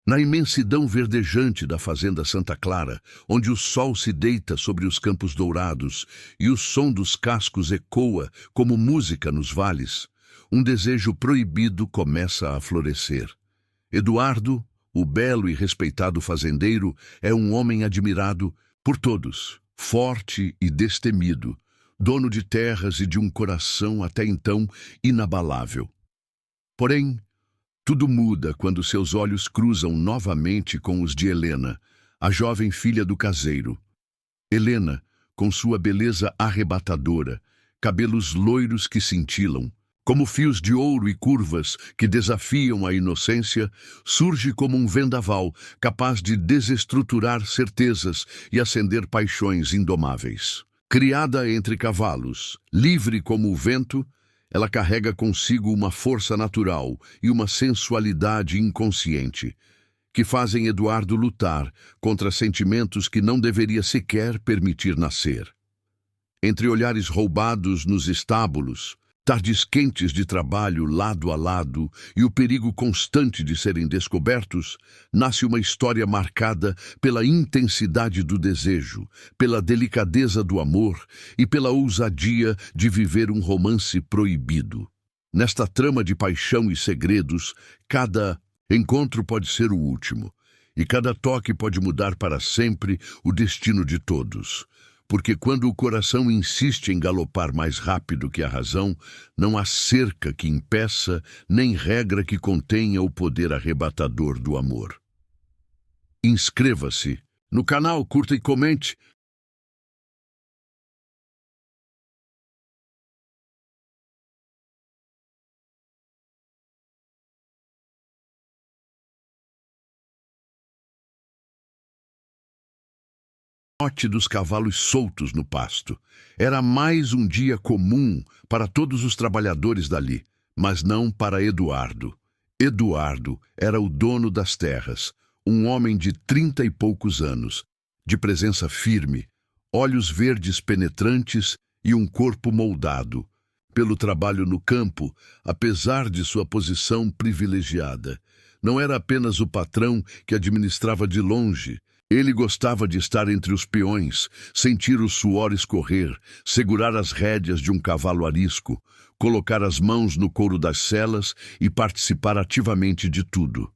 Na imensidão verdejante da fazenda Santa Clara, onde o sol se deita sobre os campos dourados e o som dos cascos ecoa como música nos vales, um desejo proibido começa a florescer. Eduardo, o belo e respeitado fazendeiro, é um homem admirado por todos, forte e destemido, dono de terras e de um coração até então inabalável. Porém, tudo muda quando seus olhos cruzam novamente com os de Helena, a jovem filha do caseiro. Helena, com sua beleza arrebatadora, cabelos loiros que cintilam, como fios de ouro e curvas que desafiam a inocência, surge como um vendaval capaz de desestruturar certezas e acender paixões indomáveis. Criada entre cavalos, livre como o vento, ela carrega consigo uma força natural e uma sensualidade inconsciente, que fazem Eduardo lutar contra sentimentos que não deveria sequer permitir nascer. Entre olhares roubados nos estábulos, tardes quentes de trabalho lado a lado e o perigo constante de serem descobertos, nasce uma história marcada pela intensidade do desejo, pela delicadeza do amor e pela ousadia de viver um romance proibido. Nesta trama de paixão e segredos, cada encontro pode ser o último, e cada toque pode mudar para sempre o destino de todos. Porque quando o coração insiste em galopar mais rápido que a razão, não há cerca que impeça, nem regra que contenha o poder arrebatador do amor. Inscreva-se no canal, curta e comente. Trote dos cavalos soltos no pasto. Era mais um dia comum para todos os trabalhadores dali, mas não para Eduardo. Eduardo era o dono das terras, um homem de 30 e poucos anos, de presença firme, olhos verdes penetrantes e um corpo moldado pelo trabalho no campo, apesar de sua posição privilegiada. Não era apenas o patrão que administrava de longe. Ele gostava de estar entre os peões, sentir o suor escorrer, segurar as rédeas de um cavalo arisco, colocar as mãos no couro das selas e participar ativamente de tudo.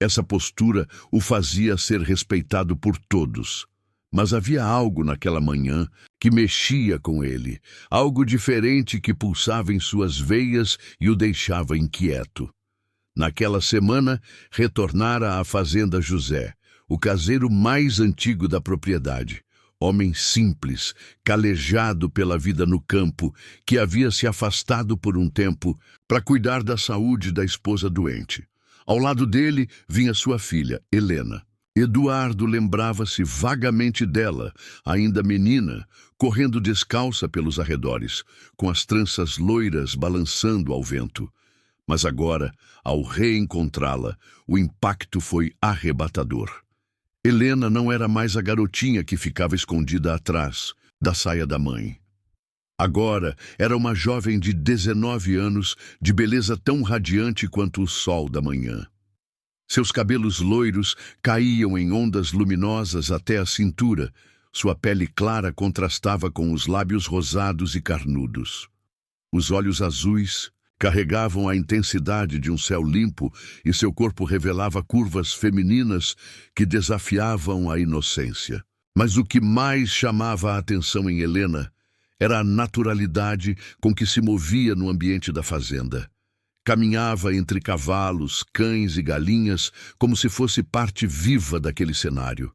Essa postura o fazia ser respeitado por todos. Mas havia algo naquela manhã que mexia com ele, algo diferente que pulsava em suas veias e o deixava inquieto. Naquela semana, retornara à fazenda José, o caseiro mais antigo da propriedade, homem simples, calejado pela vida no campo, que havia se afastado por um tempo para cuidar da saúde da esposa doente. Ao lado dele vinha sua filha, Helena. Eduardo lembrava-se vagamente dela, ainda menina, correndo descalça pelos arredores, com as tranças loiras balançando ao vento. Mas agora, ao reencontrá-la, o impacto foi arrebatador. Helena não era mais a garotinha que ficava escondida atrás da saia da mãe. Agora era uma jovem de 19 anos, de beleza tão radiante quanto o sol da manhã. Seus cabelos loiros caíam em ondas luminosas até a cintura, sua pele clara contrastava com os lábios rosados e carnudos. Os olhos azuis carregavam a intensidade de um céu limpo e seu corpo revelava curvas femininas que desafiavam a inocência. Mas o que mais chamava a atenção em Helena era a naturalidade com que se movia no ambiente da fazenda. Caminhava entre cavalos, cães e galinhas como se fosse parte viva daquele cenário.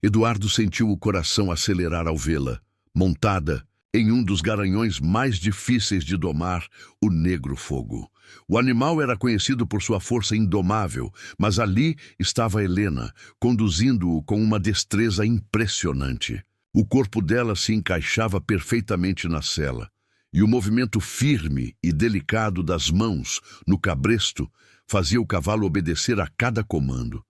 Eduardo sentiu o coração acelerar ao vê-la, montada em um dos garanhões mais difíceis de domar, o negro fogo. O animal era conhecido por sua força indomável, mas ali estava Helena, conduzindo-o com uma destreza impressionante. O corpo dela se encaixava perfeitamente na sela, e o movimento firme e delicado das mãos no cabresto fazia o cavalo obedecer a cada comando.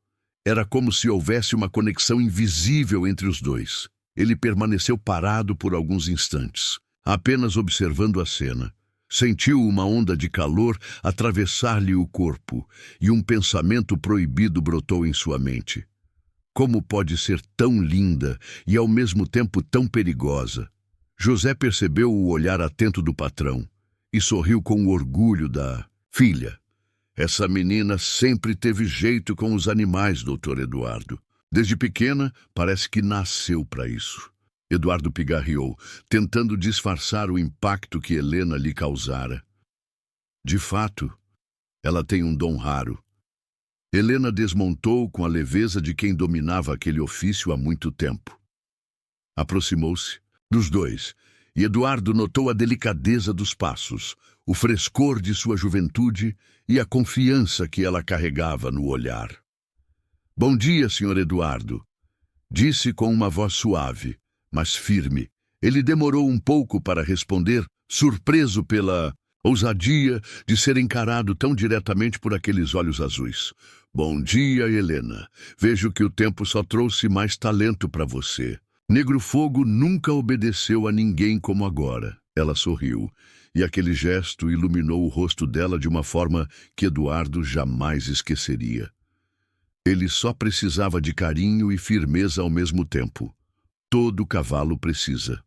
Era como se houvesse uma conexão invisível entre os dois. Ele permaneceu parado por alguns instantes, apenas observando a cena, Sentiu uma onda de calor atravessar-lhe o corpo e um pensamento proibido brotou em sua mente. Como pode ser tão linda e ao mesmo tempo tão perigosa? José percebeu o olhar atento do patrão e sorriu com o orgulho da filha. Essa menina sempre teve jeito com os animais, doutor Eduardo. Desde pequena, parece que nasceu para isso. Eduardo pigarreou, tentando disfarçar o impacto que Helena lhe causara. De fato, ela tem um dom raro. Helena desmontou com a leveza de quem dominava aquele ofício há muito tempo. Aproximou-se dos dois, e Eduardo notou a delicadeza dos passos, o frescor de sua juventude e a confiança que ela carregava no olhar. Bom dia, senhor Eduardo, disse com uma voz suave, mas firme. Ele demorou um pouco para responder, surpreso pela ousadia de ser encarado tão diretamente por aqueles olhos azuis. Bom dia, Helena. Vejo que o tempo só trouxe mais talento para você. Negro Fogo nunca obedeceu a ninguém como agora. Ela sorriu, e aquele gesto iluminou o rosto dela de uma forma que Eduardo jamais esqueceria. Ele só precisava de carinho e firmeza ao mesmo tempo. Todo cavalo precisa.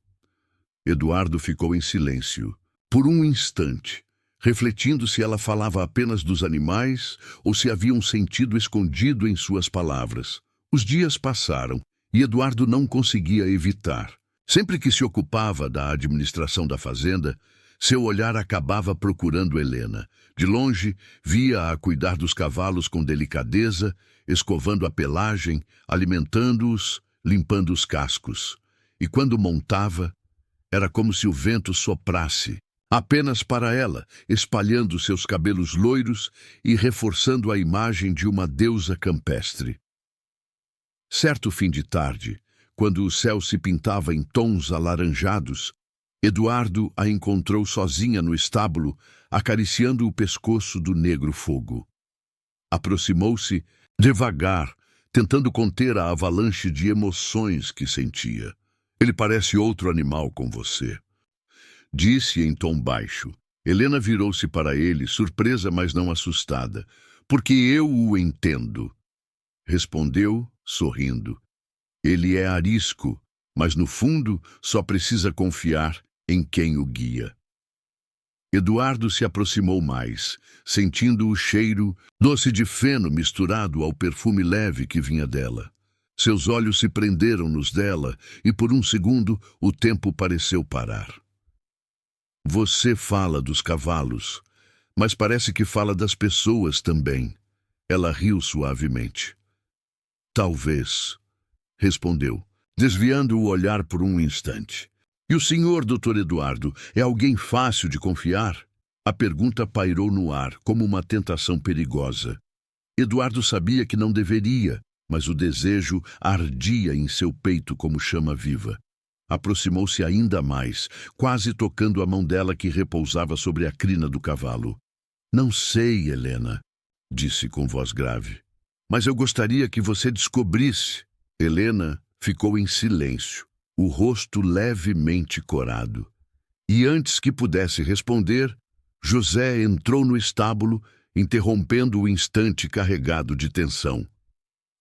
Eduardo ficou em silêncio, por um instante, refletindo se ela falava apenas dos animais ou se havia um sentido escondido em suas palavras. Os dias passaram e Eduardo não conseguia evitar. Sempre que se ocupava da administração da fazenda, seu olhar acabava procurando Helena. De longe, via-a cuidar dos cavalos com delicadeza, escovando a pelagem, alimentando-os, limpando os cascos. E quando montava, era como se o vento soprasse, apenas para ela, espalhando seus cabelos loiros e reforçando a imagem de uma deusa campestre. Certo fim de tarde, quando o céu se pintava em tons alaranjados, Eduardo a encontrou sozinha no estábulo, acariciando o pescoço do Negro Fogo. Aproximou-se devagar, tentando conter a avalanche de emoções que sentia. Ele parece outro animal com você, disse em tom baixo. Helena virou-se para ele, surpresa, mas não assustada. Porque eu o entendo, respondeu, sorrindo. Ele é arisco, mas no fundo só precisa confiar em quem o guia. Eduardo se aproximou mais, sentindo o cheiro doce de feno misturado ao perfume leve que vinha dela. Seus olhos se prenderam nos dela e por um segundo o tempo pareceu parar. Você fala dos cavalos, mas parece que fala das pessoas também. Ela riu suavemente. Talvez, respondeu, desviando o olhar por um instante. E o senhor, doutor Eduardo, é alguém fácil de confiar? A pergunta pairou no ar, como uma tentação perigosa. Eduardo sabia que não deveria, mas o desejo ardia em seu peito como chama viva. Aproximou-se ainda mais, quase tocando a mão dela que repousava sobre a crina do cavalo. Não sei, Helena, disse com voz grave, mas eu gostaria que você descobrisse. Helena ficou em silêncio, o rosto levemente corado. E antes que pudesse responder, José entrou no estábulo, interrompendo o instante carregado de tensão.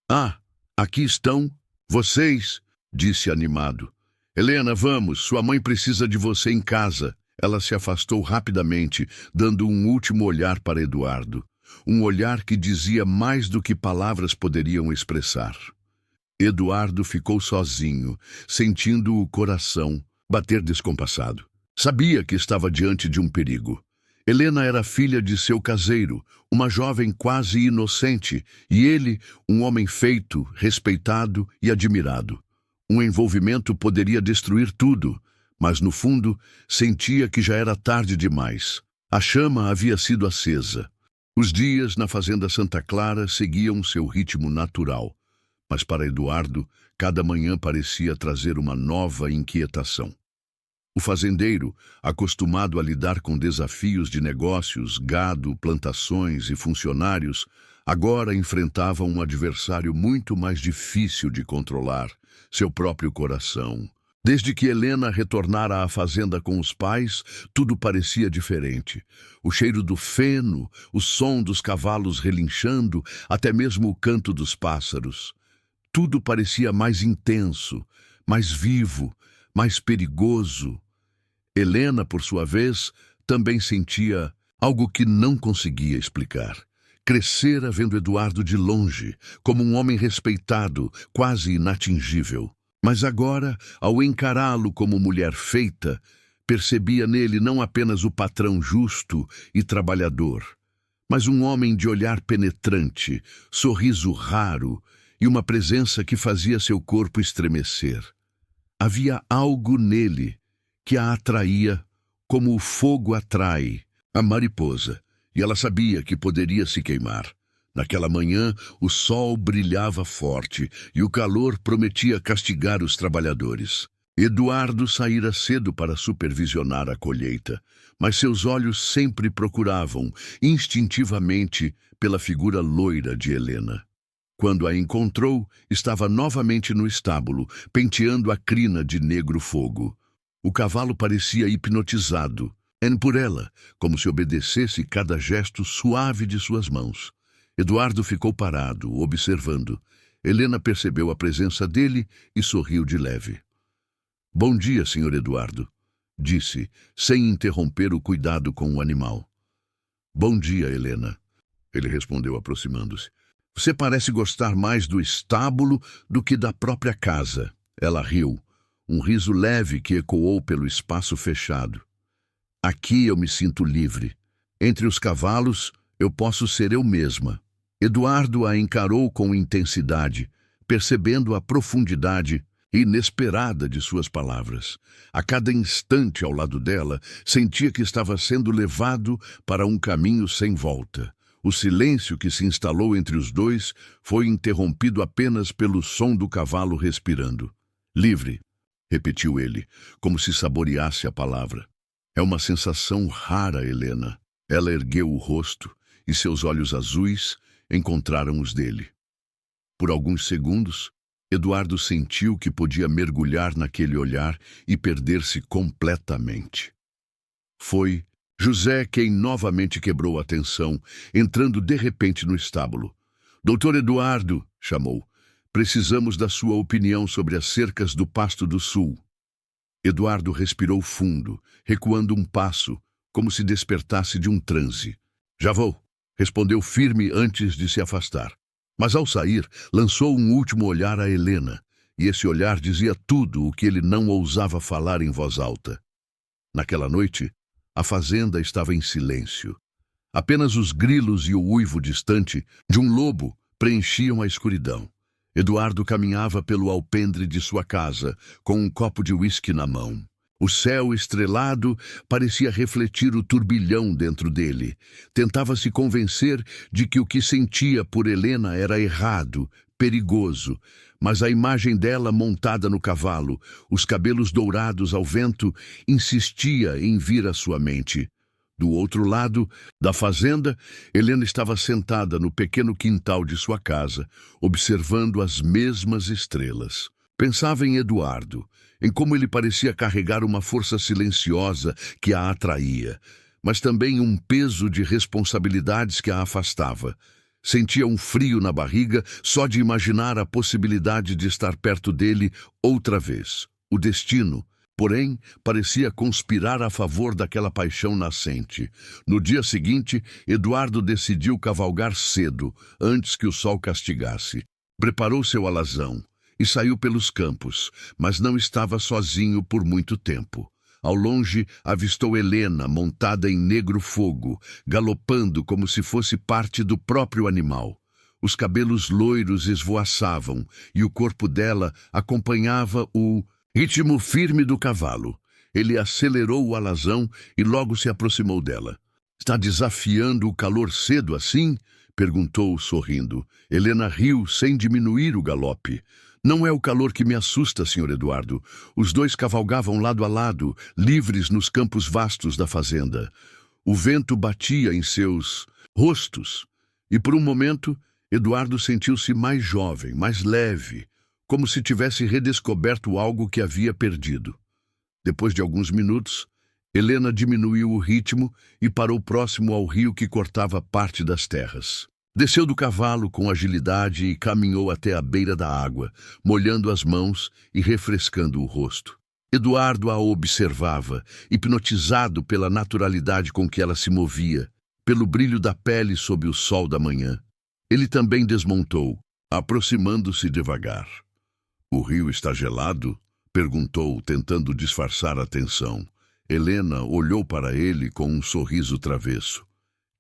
Ah, aqui estão, vocês, disse animado. Helena, vamos, sua mãe precisa de você em casa. Ela se afastou rapidamente, dando um último olhar para Eduardo. Um olhar que dizia mais do que palavras poderiam expressar. Eduardo ficou sozinho, sentindo o coração bater descompassado. Sabia que estava diante de um perigo. Helena era filha de seu caseiro, uma jovem quase inocente, e ele, um homem feito, respeitado e admirado. Um envolvimento poderia destruir tudo, mas no fundo sentia que já era tarde demais. A chama havia sido acesa. Os dias na fazenda Santa Clara seguiam seu ritmo natural, mas para Eduardo, cada manhã parecia trazer uma nova inquietação. O fazendeiro, acostumado a lidar com desafios de negócios, gado, plantações e funcionários, agora enfrentava um adversário muito mais difícil de controlar, seu próprio coração. Desde que Helena retornara à fazenda com os pais, tudo parecia diferente. O cheiro do feno, o som dos cavalos relinchando, até mesmo o canto dos pássaros. Tudo parecia mais intenso, mais vivo, mais perigoso. Helena, por sua vez, também sentia algo que não conseguia explicar. Crescera vendo Eduardo de longe, como um homem respeitado, quase inatingível. Mas agora, ao encará-lo como mulher feita, percebia nele não apenas o patrão justo e trabalhador, mas um homem de olhar penetrante, sorriso raro e uma presença que fazia seu corpo estremecer. Havia algo nele que a atraía como o fogo atrai a mariposa, e ela sabia que poderia se queimar. Naquela manhã, o sol brilhava forte e o calor prometia castigar os trabalhadores. Eduardo saíra cedo para supervisionar a colheita, mas seus olhos sempre procuravam, instintivamente, pela figura loira de Helena. Quando a encontrou, estava novamente no estábulo, penteando a crina de negro fogo. O cavalo parecia hipnotizado, por ela, como se obedecesse cada gesto suave de suas mãos. Eduardo ficou parado, observando. Helena percebeu a presença dele e sorriu de leve. "Bom dia, Sr. Eduardo", disse, sem interromper o cuidado com o animal. "Bom dia, Helena", ele respondeu aproximando-se. "Você parece gostar mais do estábulo do que da própria casa." Ela riu, um riso leve que ecoou pelo espaço fechado. "Aqui eu me sinto livre. Entre os cavalos, eu posso ser eu mesma." Eduardo a encarou com intensidade, percebendo a profundidade inesperada de suas palavras. A cada instante ao lado dela, sentia que estava sendo levado para um caminho sem volta. O silêncio que se instalou entre os dois foi interrompido apenas pelo som do cavalo respirando. "Livre", repetiu ele, como se saboreasse a palavra. "É uma sensação rara, Helena." Ela ergueu o rosto e seus olhos azuis encontraram os dele. Por alguns segundos, Eduardo sentiu que podia mergulhar naquele olhar e perder-se completamente. Foi José quem novamente quebrou a tensão, entrando de repente no estábulo. "Doutor Eduardo", chamou, "precisamos da sua opinião sobre as cercas do Pasto do Sul." Eduardo respirou fundo, recuando um passo, como se despertasse de um transe. "Já vou", respondeu firme antes de se afastar. Mas ao sair, lançou um último olhar a Helena, e esse olhar dizia tudo o que ele não ousava falar em voz alta. Naquela noite, a fazenda estava em silêncio. Apenas os grilos e o uivo distante de um lobo preenchiam a escuridão. Eduardo caminhava pelo alpendre de sua casa, com um copo de uísque na mão. O céu estrelado parecia refletir o turbilhão dentro dele. Tentava se convencer de que o que sentia por Helena era errado, perigoso, mas a imagem dela montada no cavalo, os cabelos dourados ao vento, insistia em vir à sua mente. Do outro lado da fazenda, Helena estava sentada no pequeno quintal de sua casa, observando as mesmas estrelas. Pensava em Eduardo, em como ele parecia carregar uma força silenciosa que a atraía, mas também um peso de responsabilidades que a afastava. Sentia um frio na barriga só de imaginar a possibilidade de estar perto dele outra vez. O destino, porém, parecia conspirar a favor daquela paixão nascente. No dia seguinte, Eduardo decidiu cavalgar cedo, antes que o sol castigasse. Preparou seu alazão e saiu pelos campos, mas não estava sozinho por muito tempo. Ao longe, avistou Helena, montada em negro fogo, galopando como se fosse parte do próprio animal. Os cabelos loiros esvoaçavam e o corpo dela acompanhava o ritmo firme do cavalo. Ele acelerou o alazão e logo se aproximou dela. "Está desafiando o calor cedo assim?" perguntou, sorrindo. Helena riu sem diminuir o galope. "Não é o calor que me assusta, Sr. Eduardo." Os dois cavalgavam lado a lado, livres nos campos vastos da fazenda. O vento batia em seus rostos, e por um momento, Eduardo sentiu-se mais jovem, mais leve, como se tivesse redescoberto algo que havia perdido. Depois de alguns minutos, Helena diminuiu o ritmo e parou próximo ao rio que cortava parte das terras. Desceu do cavalo com agilidade e caminhou até a beira da água, molhando as mãos e refrescando o rosto. Eduardo a observava, hipnotizado pela naturalidade com que ela se movia, pelo brilho da pele sob o sol da manhã. Ele também desmontou, aproximando-se devagar. "O rio está gelado?" perguntou, tentando disfarçar a tensão. Helena olhou para ele com um sorriso travesso.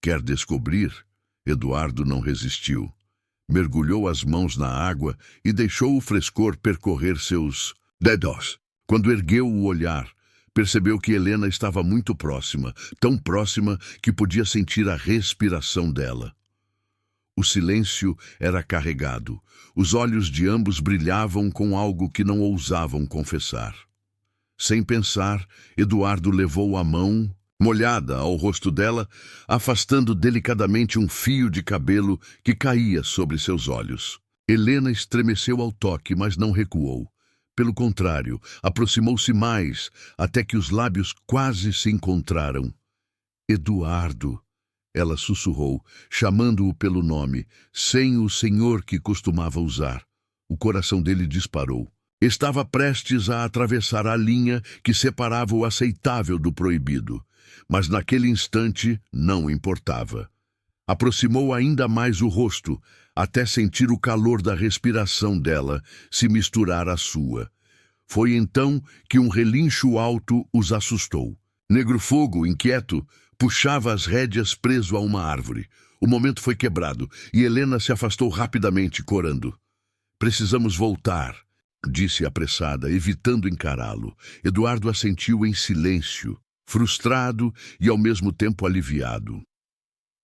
"Quer descobrir?" Eduardo não resistiu. Mergulhou as mãos na água e deixou o frescor percorrer seus dedos. Quando ergueu o olhar, percebeu que Helena estava muito próxima, tão próxima que podia sentir a respiração dela. O silêncio era carregado. Os olhos de ambos brilhavam com algo que não ousavam confessar. Sem pensar, Eduardo levou a mão, molhada, ao rosto dela, afastando delicadamente um fio de cabelo que caía sobre seus olhos. Helena estremeceu ao toque, mas não recuou. Pelo contrário, aproximou-se mais, até que os lábios quase se encontraram. "Eduardo", ela sussurrou, chamando-o pelo nome, sem o senhor que costumava usar. O coração dele disparou. Estava prestes a atravessar a linha que separava o aceitável do proibido, mas naquele instante não importava. Aproximou ainda mais o rosto, até sentir o calor da respiração dela se misturar à sua. Foi então que um relincho alto os assustou. Negro Fogo, inquieto, puxava as rédeas preso a uma árvore. O momento foi quebrado e Helena se afastou rapidamente, corando. "Precisamos voltar", disse apressada, evitando encará-lo. Eduardo assentiu em silêncio, frustrado e ao mesmo tempo aliviado.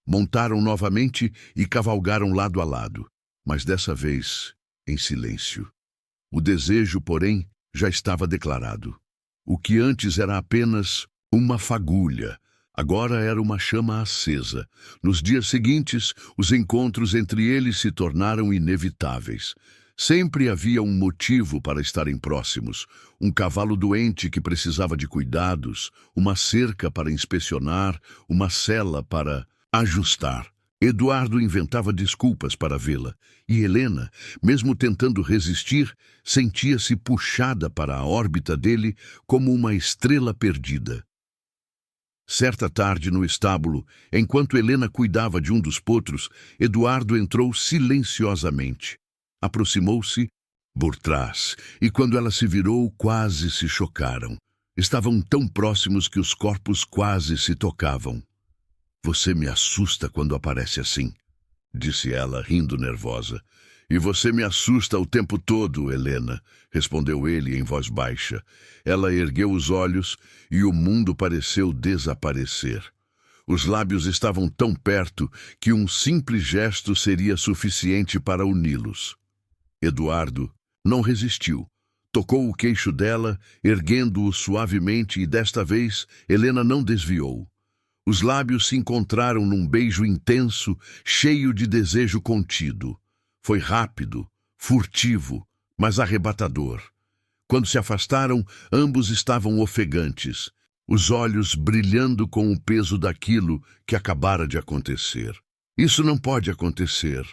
Montaram novamente e cavalgaram lado a lado, mas dessa vez em silêncio. O desejo, porém, já estava declarado. O que antes era apenas uma fagulha, agora era uma chama acesa. Nos dias seguintes, os encontros entre eles se tornaram inevitáveis. Sempre havia um motivo para estarem próximos: um cavalo doente que precisava de cuidados, uma cerca para inspecionar, uma sela para ajustar. Eduardo inventava desculpas para vê-la, e Helena, mesmo tentando resistir, sentia-se puxada para a órbita dele como uma estrela perdida. Certa tarde no estábulo, enquanto Helena cuidava de um dos potros, Eduardo entrou silenciosamente. Aproximou-se por trás, e quando ela se virou, quase se chocaram. Estavam tão próximos que os corpos quase se tocavam. "Você me assusta quando aparece assim", disse ela, rindo nervosa. "E você me assusta o tempo todo, Helena", respondeu ele em voz baixa. Ela ergueu os olhos e o mundo pareceu desaparecer. Os lábios estavam tão perto que um simples gesto seria suficiente para uni-los. Eduardo não resistiu. Tocou o queixo dela, erguendo-o suavemente, e desta vez Helena não desviou. Os lábios se encontraram num beijo intenso, cheio de desejo contido. Foi rápido, furtivo, mas arrebatador. Quando se afastaram, ambos estavam ofegantes, os olhos brilhando com o peso daquilo que acabara de acontecer. "Isso não pode acontecer",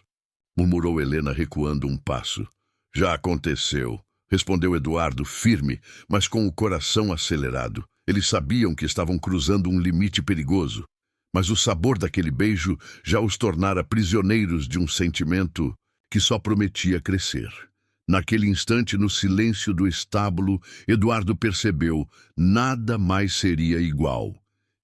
murmurou Helena, recuando um passo. "Já aconteceu", respondeu Eduardo, firme, mas com o coração acelerado. Eles sabiam que estavam cruzando um limite perigoso, mas o sabor daquele beijo já os tornara prisioneiros de um sentimento que só prometia crescer. Naquele instante, no silêncio do estábulo, Eduardo percebeu: nada mais seria igual.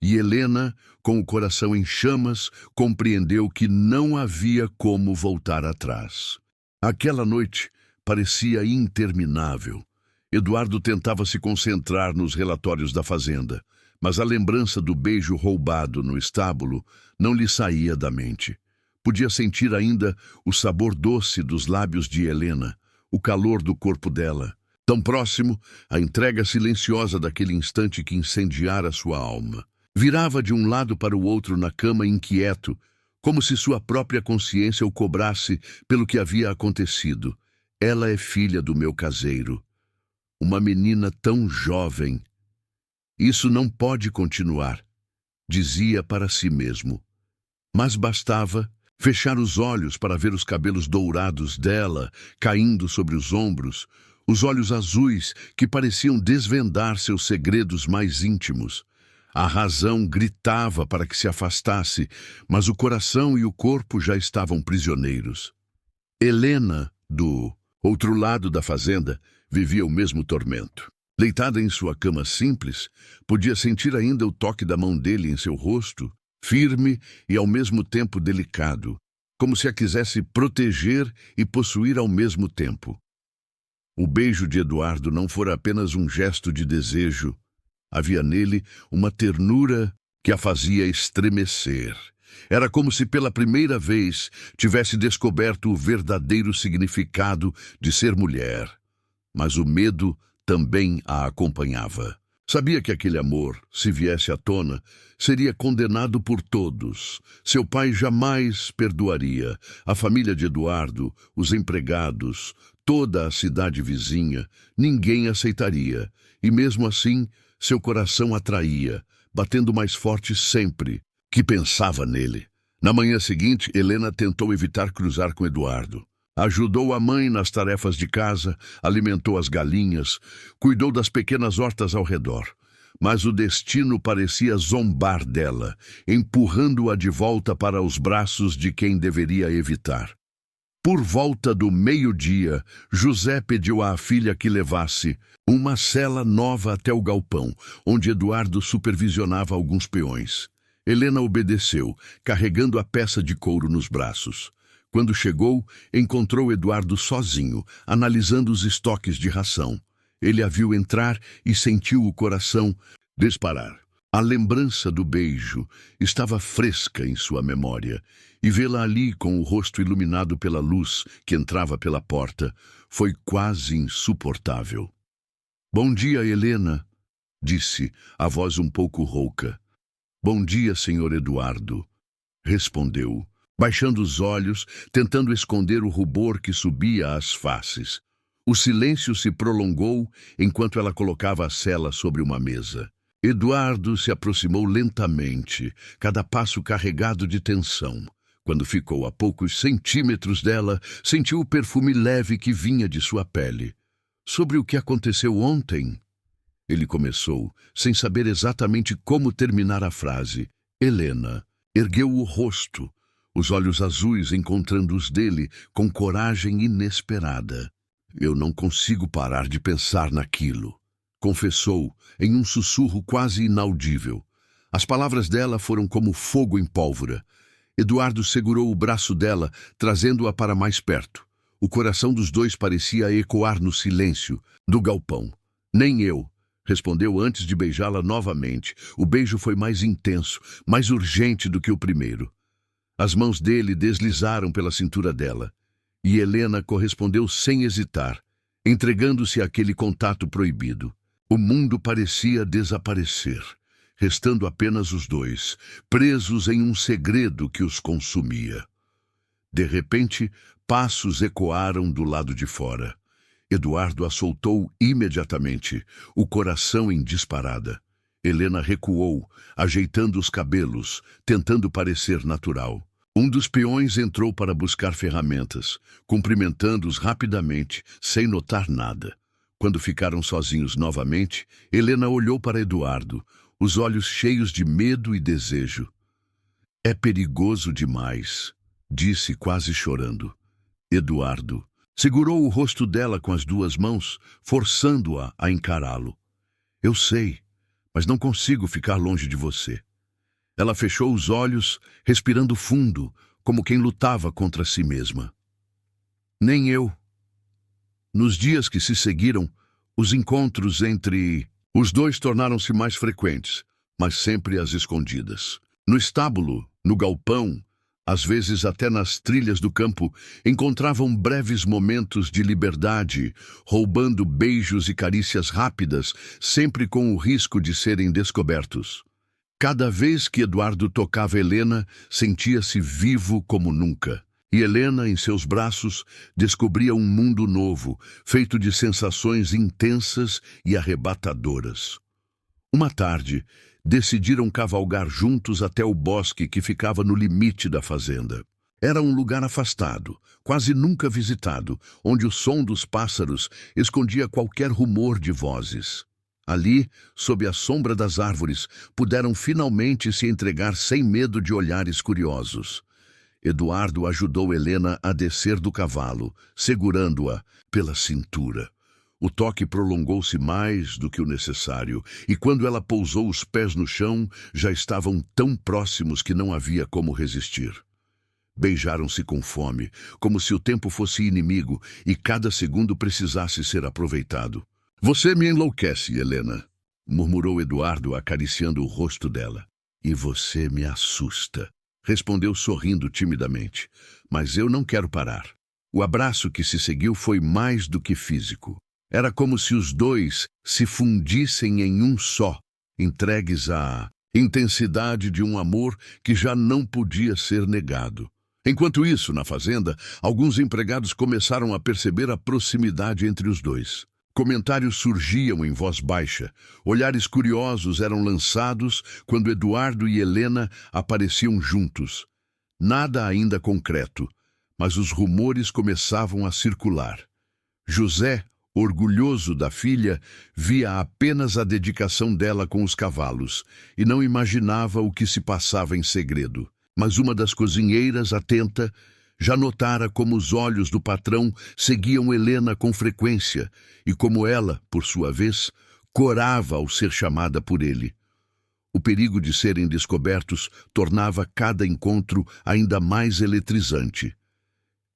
E Helena, com o coração em chamas, compreendeu que não havia como voltar atrás. Aquela noite parecia interminável. Eduardo tentava se concentrar nos relatórios da fazenda, mas a lembrança do beijo roubado no estábulo não lhe saía da mente. Podia sentir ainda o sabor doce dos lábios de Helena, o calor do corpo dela. Tão próximo, a entrega silenciosa daquele instante que incendiara sua alma. Virava de um lado para o outro na cama inquieto, como se sua própria consciência o cobrasse pelo que havia acontecido. Ela é filha do meu caseiro. Uma menina tão jovem. Isso não pode continuar, dizia para si mesmo. Mas bastava fechar os olhos para ver os cabelos dourados dela caindo sobre os ombros, os olhos azuis que pareciam desvendar seus segredos mais íntimos. A razão gritava para que se afastasse, mas o coração e o corpo já estavam prisioneiros. Helena, do outro lado da fazenda, vivia o mesmo tormento. Deitada em sua cama simples, podia sentir ainda o toque da mão dele em seu rosto, firme e ao mesmo tempo delicado, como se a quisesse proteger e possuir ao mesmo tempo. O beijo de Eduardo não fora apenas um gesto de desejo. Havia nele uma ternura que a fazia estremecer. Era como se pela primeira vez tivesse descoberto o verdadeiro significado de ser mulher. Mas o medo também a acompanhava. Sabia que aquele amor, se viesse à tona, seria condenado por todos. Seu pai jamais perdoaria. A família de Eduardo, os empregados, toda a cidade vizinha, ninguém aceitaria. E mesmo assim, seu coração atraía, batendo mais forte sempre que pensava nele. Na manhã seguinte, Helena tentou evitar cruzar com Eduardo. Ajudou a mãe nas tarefas de casa, alimentou as galinhas, cuidou das pequenas hortas ao redor. Mas o destino parecia zombar dela, empurrando-a de volta para os braços de quem deveria evitar. Por volta do meio-dia, José pediu à filha que levasse uma sela nova até o galpão, onde Eduardo supervisionava alguns peões. Helena obedeceu, carregando a peça de couro nos braços. Quando chegou, encontrou Eduardo sozinho, analisando os estoques de ração. Ele a viu entrar e sentiu o coração disparar. A lembrança do beijo estava fresca em sua memória, e vê-la ali com o rosto iluminado pela luz que entrava pela porta foi quase insuportável. "Bom dia, Helena", disse, a voz um pouco rouca. "Bom dia, senhor Eduardo", respondeu, baixando os olhos, tentando esconder o rubor que subia às faces. O silêncio se prolongou enquanto ela colocava a sela sobre uma mesa. Eduardo se aproximou lentamente, cada passo carregado de tensão. Quando ficou a poucos centímetros dela, sentiu o perfume leve que vinha de sua pele. "Sobre o que aconteceu ontem?" Ele começou, sem saber exatamente como terminar a frase. Helena ergueu o rosto, os olhos azuis encontrando os dele com coragem inesperada. "Eu não consigo parar de pensar naquilo", confessou, em um sussurro quase inaudível. As palavras dela foram como fogo em pólvora. Eduardo segurou o braço dela, trazendo-a para mais perto. O coração dos dois parecia ecoar no silêncio do galpão. "Nem eu", respondeu antes de beijá-la novamente. O beijo foi mais intenso, mais urgente do que o primeiro. As mãos dele deslizaram pela cintura dela, e Helena correspondeu sem hesitar, entregando-se àquele contato proibido. O mundo parecia desaparecer, restando apenas os dois, presos em um segredo que os consumia. De repente, passos ecoaram do lado de fora. Eduardo a soltou imediatamente, o coração em disparada. Helena recuou, ajeitando os cabelos, tentando parecer natural. Um dos peões entrou para buscar ferramentas, cumprimentando-os rapidamente, sem notar nada. Quando ficaram sozinhos novamente, Helena olhou para Eduardo, os olhos cheios de medo e desejo. "É perigoso demais", disse quase chorando. Eduardo segurou o rosto dela com as duas mãos, forçando-a a encará-lo. "Eu sei, mas não consigo ficar longe de você." Ela fechou os olhos, respirando fundo, como quem lutava contra si mesma. "Nem eu." Nos dias que se seguiram, os encontros entre os dois tornaram-se mais frequentes, mas sempre às escondidas. No estábulo, no galpão, às vezes até nas trilhas do campo, encontravam breves momentos de liberdade, roubando beijos e carícias rápidas, sempre com o risco de serem descobertos. Cada vez que Eduardo tocava Helena, sentia-se vivo como nunca. E Helena, em seus braços, descobria um mundo novo, feito de sensações intensas e arrebatadoras. Uma tarde, decidiram cavalgar juntos até o bosque que ficava no limite da fazenda. Era um lugar afastado, quase nunca visitado, onde o som dos pássaros escondia qualquer rumor de vozes. Ali, sob a sombra das árvores, puderam finalmente se entregar sem medo de olhares curiosos. Eduardo ajudou Helena a descer do cavalo, segurando-a pela cintura. O toque prolongou-se mais do que o necessário, e quando ela pousou os pés no chão, já estavam tão próximos que não havia como resistir. Beijaram-se com fome, como se o tempo fosse inimigo e cada segundo precisasse ser aproveitado. "Você me enlouquece, Helena", murmurou Eduardo, acariciando o rosto dela. "E você me assusta", respondeu sorrindo timidamente. "Mas eu não quero parar." O abraço que se seguiu foi mais do que físico. Era como se os dois se fundissem em um só, entregues à intensidade de um amor que já não podia ser negado. Enquanto isso, na fazenda, alguns empregados começaram a perceber a proximidade entre os dois. Comentários surgiam em voz baixa, olhares curiosos eram lançados quando Eduardo e Helena apareciam juntos. Nada ainda concreto, mas os rumores começavam a circular. José, orgulhoso da filha, via apenas a dedicação dela com os cavalos e não imaginava o que se passava em segredo. Mas uma das cozinheiras, atenta, já notara como os olhos do patrão seguiam Helena com frequência e como ela, por sua vez, corava ao ser chamada por ele. O perigo de serem descobertos tornava cada encontro ainda mais eletrizante.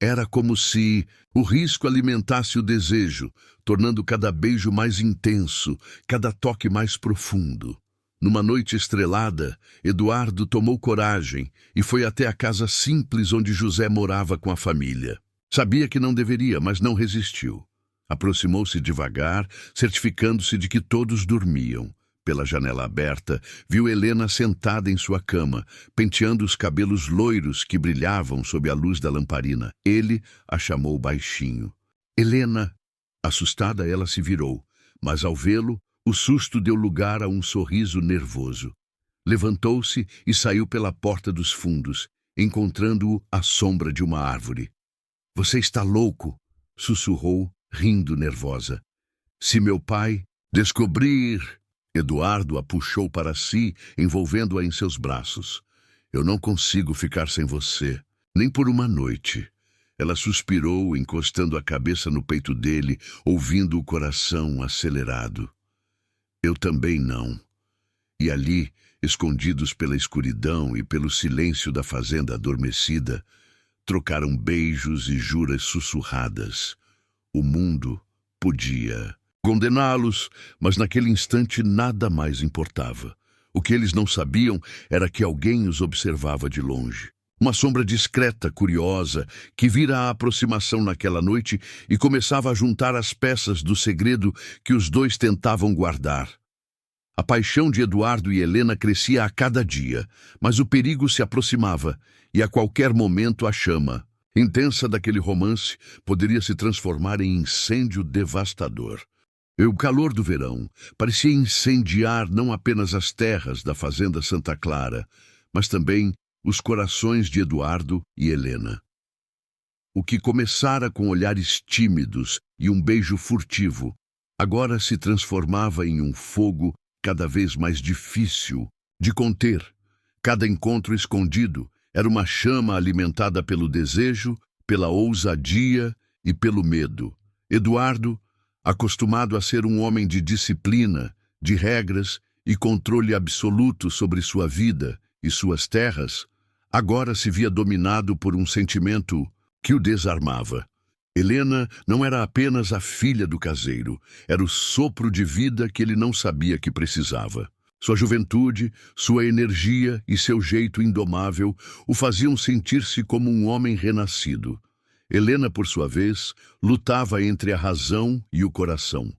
Era como se o risco alimentasse o desejo, tornando cada beijo mais intenso, cada toque mais profundo. Numa noite estrelada, Eduardo tomou coragem e foi até a casa simples onde José morava com a família. Sabia que não deveria, mas não resistiu. Aproximou-se devagar, certificando-se de que todos dormiam. Pela janela aberta, viu Helena sentada em sua cama, penteando os cabelos loiros que brilhavam sob a luz da lamparina. Ele a chamou baixinho. "Helena!" Assustada, ela se virou, mas ao vê-lo, o susto deu lugar a um sorriso nervoso. Levantou-se e saiu pela porta dos fundos, encontrando-o à sombra de uma árvore. "Você está louco?" sussurrou, rindo nervosa. "Se meu pai descobrir..." Eduardo a puxou para si, envolvendo-a em seus braços. "Eu não consigo ficar sem você, nem por uma noite." Ela suspirou, encostando a cabeça no peito dele, ouvindo o coração acelerado. "Eu também não." E ali, escondidos pela escuridão e pelo silêncio da fazenda adormecida, trocaram beijos e juras sussurradas. O mundo podia condená-los, mas naquele instante nada mais importava. O que eles não sabiam era que alguém os observava de longe. Uma sombra discreta, curiosa, que vira a aproximação naquela noite e começava a juntar as peças do segredo que os dois tentavam guardar. A paixão de Eduardo e Helena crescia a cada dia, mas o perigo se aproximava e a qualquer momento a chama intensa daquele romance poderia se transformar em incêndio devastador. E o calor do verão parecia incendiar não apenas as terras da fazenda Santa Clara, mas também os corações de Eduardo e Helena. O que começara com olhares tímidos e um beijo furtivo, agora se transformava em um fogo cada vez mais difícil de conter. Cada encontro escondido era uma chama alimentada pelo desejo, pela ousadia e pelo medo. Eduardo, acostumado a ser um homem de disciplina, de regras e controle absoluto sobre sua vida e suas terras, agora se via dominado por um sentimento que o desarmava. Helena não era apenas a filha do caseiro, era o sopro de vida que ele não sabia que precisava. Sua juventude, sua energia e seu jeito indomável o faziam sentir-se como um homem renascido. Helena, por sua vez, lutava entre a razão e o coração.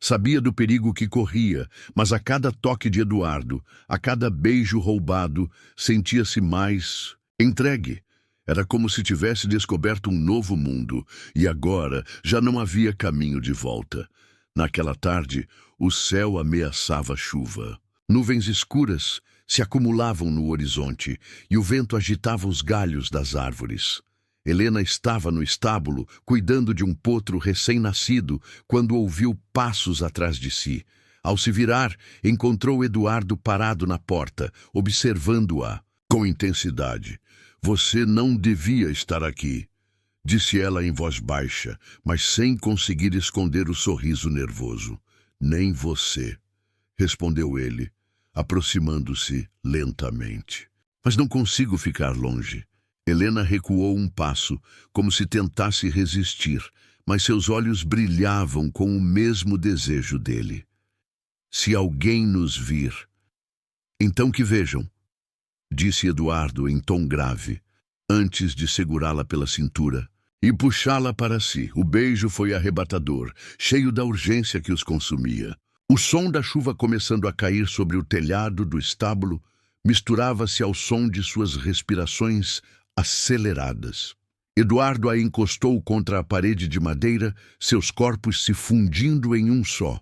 Sabia do perigo que corria, mas a cada toque de Eduardo, a cada beijo roubado, sentia-se mais entregue. Era como se tivesse descoberto um novo mundo, e agora já não havia caminho de volta. Naquela tarde, o céu ameaçava chuva. Nuvens escuras se acumulavam no horizonte, e o vento agitava os galhos das árvores. Helena estava no estábulo, cuidando de um potro recém-nascido, quando ouviu passos atrás de si. Ao se virar, encontrou Eduardo parado na porta, observando-a com intensidade. "Você não devia estar aqui", disse ela em voz baixa, mas sem conseguir esconder o sorriso nervoso. "Nem você", respondeu ele, aproximando-se lentamente. "Mas não consigo ficar longe." Helena recuou um passo, como se tentasse resistir, mas seus olhos brilhavam com o mesmo desejo dele. "Se alguém nos vir, então que vejam", disse Eduardo em tom grave, antes de segurá-la pela cintura e puxá-la para si. O beijo foi arrebatador, cheio da urgência que os consumia. O som da chuva começando a cair sobre o telhado do estábulo misturava-se ao som de suas respirações aceleradas. Eduardo a encostou contra a parede de madeira, seus corpos se fundindo em um só.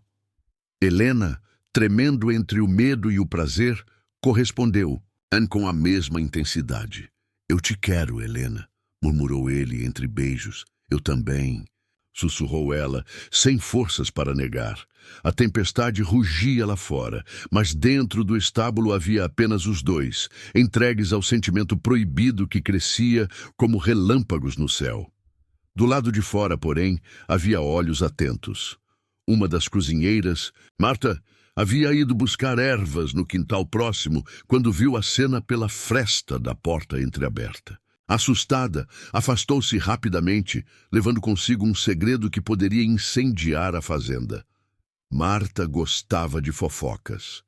Helena, tremendo entre o medo e o prazer, correspondeu, com a mesma intensidade. "Eu te quero, Helena", murmurou ele entre beijos. "Eu também", sussurrou ela, sem forças para negar. A tempestade rugia lá fora, mas dentro do estábulo havia apenas os dois, entregues ao sentimento proibido que crescia como relâmpagos no céu. Do lado de fora, porém, havia olhos atentos. Uma das cozinheiras, Marta, havia ido buscar ervas no quintal próximo quando viu a cena pela fresta da porta entreaberta. Assustada, afastou-se rapidamente, levando consigo um segredo que poderia incendiar a fazenda. Marta gostava de fofocas.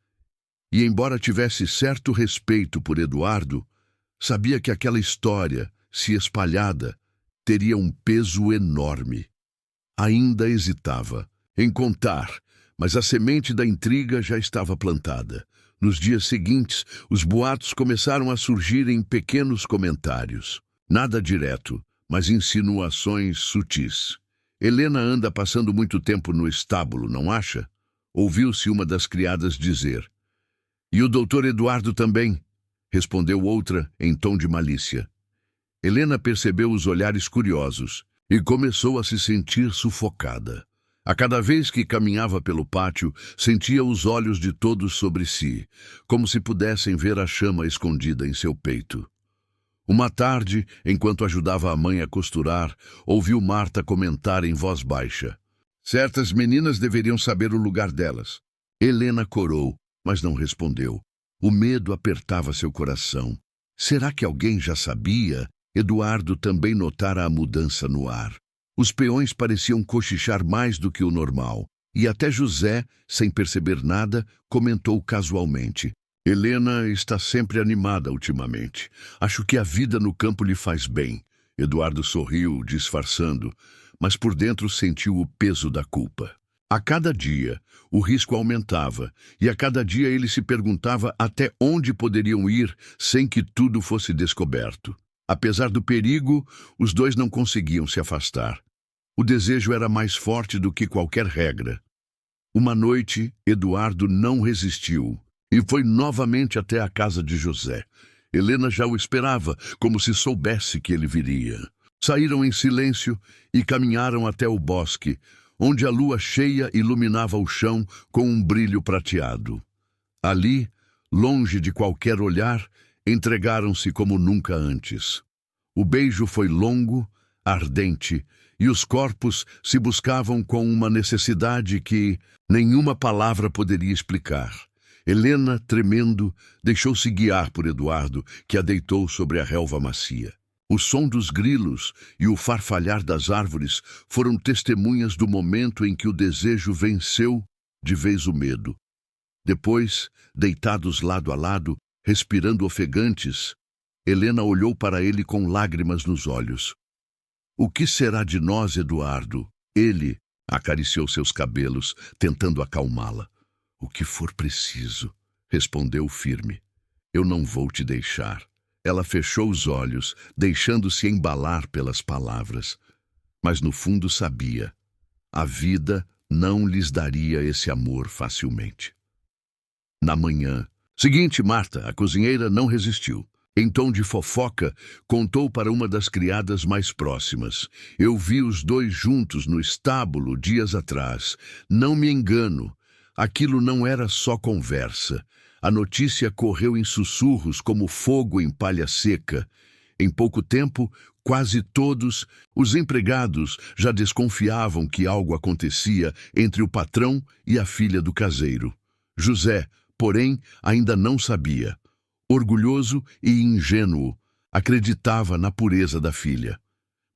E, embora tivesse certo respeito por Eduardo, sabia que aquela história, se espalhada, teria um peso enorme. Ainda hesitava em contar, mas a semente da intriga já estava plantada. Nos dias seguintes, os boatos começaram a surgir em pequenos comentários. Nada direto, mas insinuações sutis. "Helena anda passando muito tempo no estábulo, não acha?" Ouviu-se uma das criadas dizer. "E o doutor Eduardo também", respondeu outra em tom de malícia. Helena percebeu os olhares curiosos e começou a se sentir sufocada. A cada vez que caminhava pelo pátio, sentia os olhos de todos sobre si, como se pudessem ver a chama escondida em seu peito. Uma tarde, enquanto ajudava a mãe a costurar, ouviu Marta comentar em voz baixa: "Certas meninas deveriam saber o lugar delas." Helena corou, mas não respondeu. O medo apertava seu coração. Será que alguém já sabia? Eduardo também notara a mudança no ar. Os peões pareciam cochichar mais do que o normal, e até José, sem perceber nada, comentou casualmente: "Helena está sempre animada ultimamente. Acho que a vida no campo lhe faz bem." Eduardo sorriu, disfarçando, mas por dentro sentiu o peso da culpa. A cada dia, o risco aumentava, e a cada dia ele se perguntava até onde poderiam ir sem que tudo fosse descoberto. Apesar do perigo, os dois não conseguiam se afastar. O desejo era mais forte do que qualquer regra. Uma noite, Eduardo não resistiu e foi novamente até a casa de José. Helena já o esperava, como se soubesse que ele viria. Saíram em silêncio e caminharam até o bosque, onde a lua cheia iluminava o chão com um brilho prateado. Ali, longe de qualquer olhar, entregaram-se como nunca antes. O beijo foi longo, ardente, e os corpos se buscavam com uma necessidade que nenhuma palavra poderia explicar. Helena, tremendo, deixou-se guiar por Eduardo, que a deitou sobre a relva macia. O som dos grilos e o farfalhar das árvores foram testemunhas do momento em que o desejo venceu de vez o medo. Depois, deitados lado a lado, respirando ofegantes, Helena olhou para ele com lágrimas nos olhos. "O que será de nós, Eduardo?" Ele acariciou seus cabelos, tentando acalmá-la. "O que for preciso", respondeu firme. "Eu não vou te deixar." Ela fechou os olhos, deixando-se embalar pelas palavras. Mas no fundo sabia. A vida não lhes daria esse amor facilmente. Na manhã seguinte, Marta, a cozinheira, não resistiu. Em tom de fofoca, contou para uma das criadas mais próximas. Eu vi os dois juntos no estábulo dias atrás. Não me engano. Aquilo não era só conversa. A notícia correu em sussurros como fogo em palha seca. Em pouco tempo, quase todos os empregados já desconfiavam que algo acontecia entre o patrão e a filha do caseiro. José, porém, ainda não sabia. Orgulhoso e ingênuo, acreditava na pureza da filha.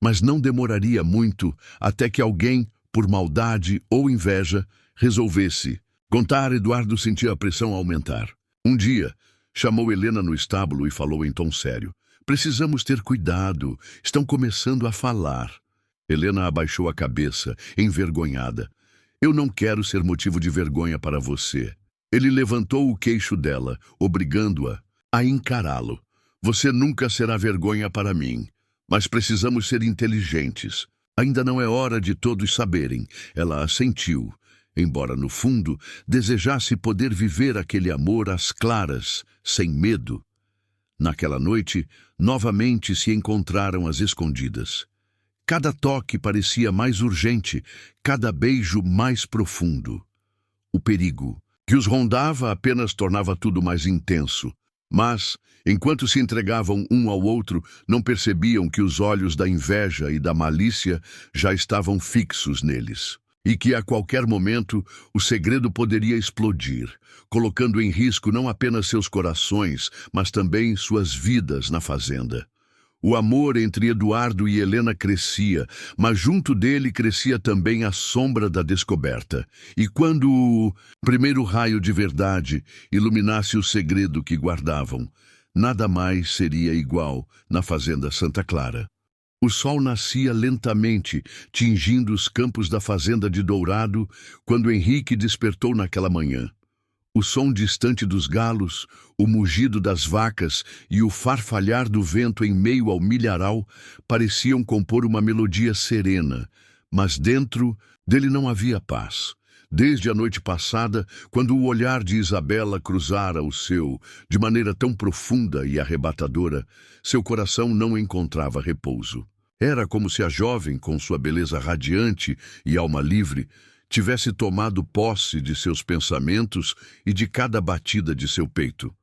Mas não demoraria muito até que alguém, por maldade ou inveja, resolvesse contar. Eduardo sentia a pressão aumentar. Um dia, chamou Helena no estábulo e falou em tom sério. Precisamos ter cuidado, estão começando a falar. Helena abaixou a cabeça, envergonhada. Eu não quero ser motivo de vergonha para você. Ele levantou o queixo dela, obrigando-a a encará-lo. Você nunca será vergonha para mim, mas precisamos ser inteligentes. Ainda não é hora de todos saberem. Ela assentiu, embora no fundo desejasse poder viver aquele amor às claras, sem medo. Naquela noite, novamente se encontraram às escondidas. Cada toque parecia mais urgente, cada beijo mais profundo. O perigo que os rondava apenas tornava tudo mais intenso. Mas, enquanto se entregavam um ao outro, não percebiam que os olhos da inveja e da malícia já estavam fixos neles. E que a qualquer momento o segredo poderia explodir, colocando em risco não apenas seus corações, mas também suas vidas na fazenda. O amor entre Eduardo e Helena crescia, mas junto dele crescia também a sombra da descoberta. E quando o primeiro raio de verdade iluminasse o segredo que guardavam, nada mais seria igual na fazenda Santa Clara. O sol nascia lentamente, tingindo os campos da fazenda de Dourado, quando Henrique despertou naquela manhã. O som distante dos galos, o mugido das vacas e o farfalhar do vento em meio ao milharal pareciam compor uma melodia serena, mas dentro dele não havia paz. Desde a noite passada, quando o olhar de Isabela cruzara o seu de maneira tão profunda e arrebatadora, seu coração não encontrava repouso. Era como se a jovem, com sua beleza radiante e alma livre, tivesse tomado posse de seus pensamentos e de cada batida de seu peito.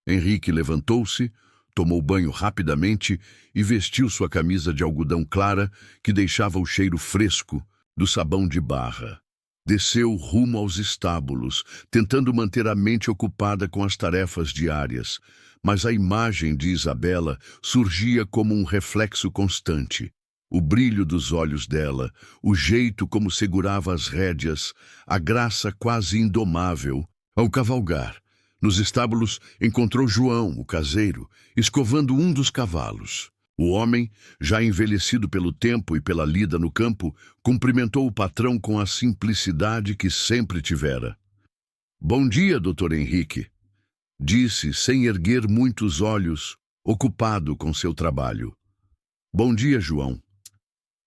Henrique levantou-se, tomou banho rapidamente e vestiu sua camisa de algodão clara que deixava o cheiro fresco do sabão de barra. Desceu rumo aos estábulos, tentando manter a mente ocupada com as tarefas diárias, mas a imagem de Isabela surgia como um reflexo constante. O brilho dos olhos dela, o jeito como segurava as rédeas, a graça quase indomável. Ao cavalgar, nos estábulos encontrou João, o caseiro, escovando um dos cavalos. O homem, já envelhecido pelo tempo e pela lida no campo, cumprimentou o patrão com a simplicidade que sempre tivera. Bom dia, Dr. Henrique, disse, sem erguer muitos olhos, ocupado com seu trabalho. Bom dia, João,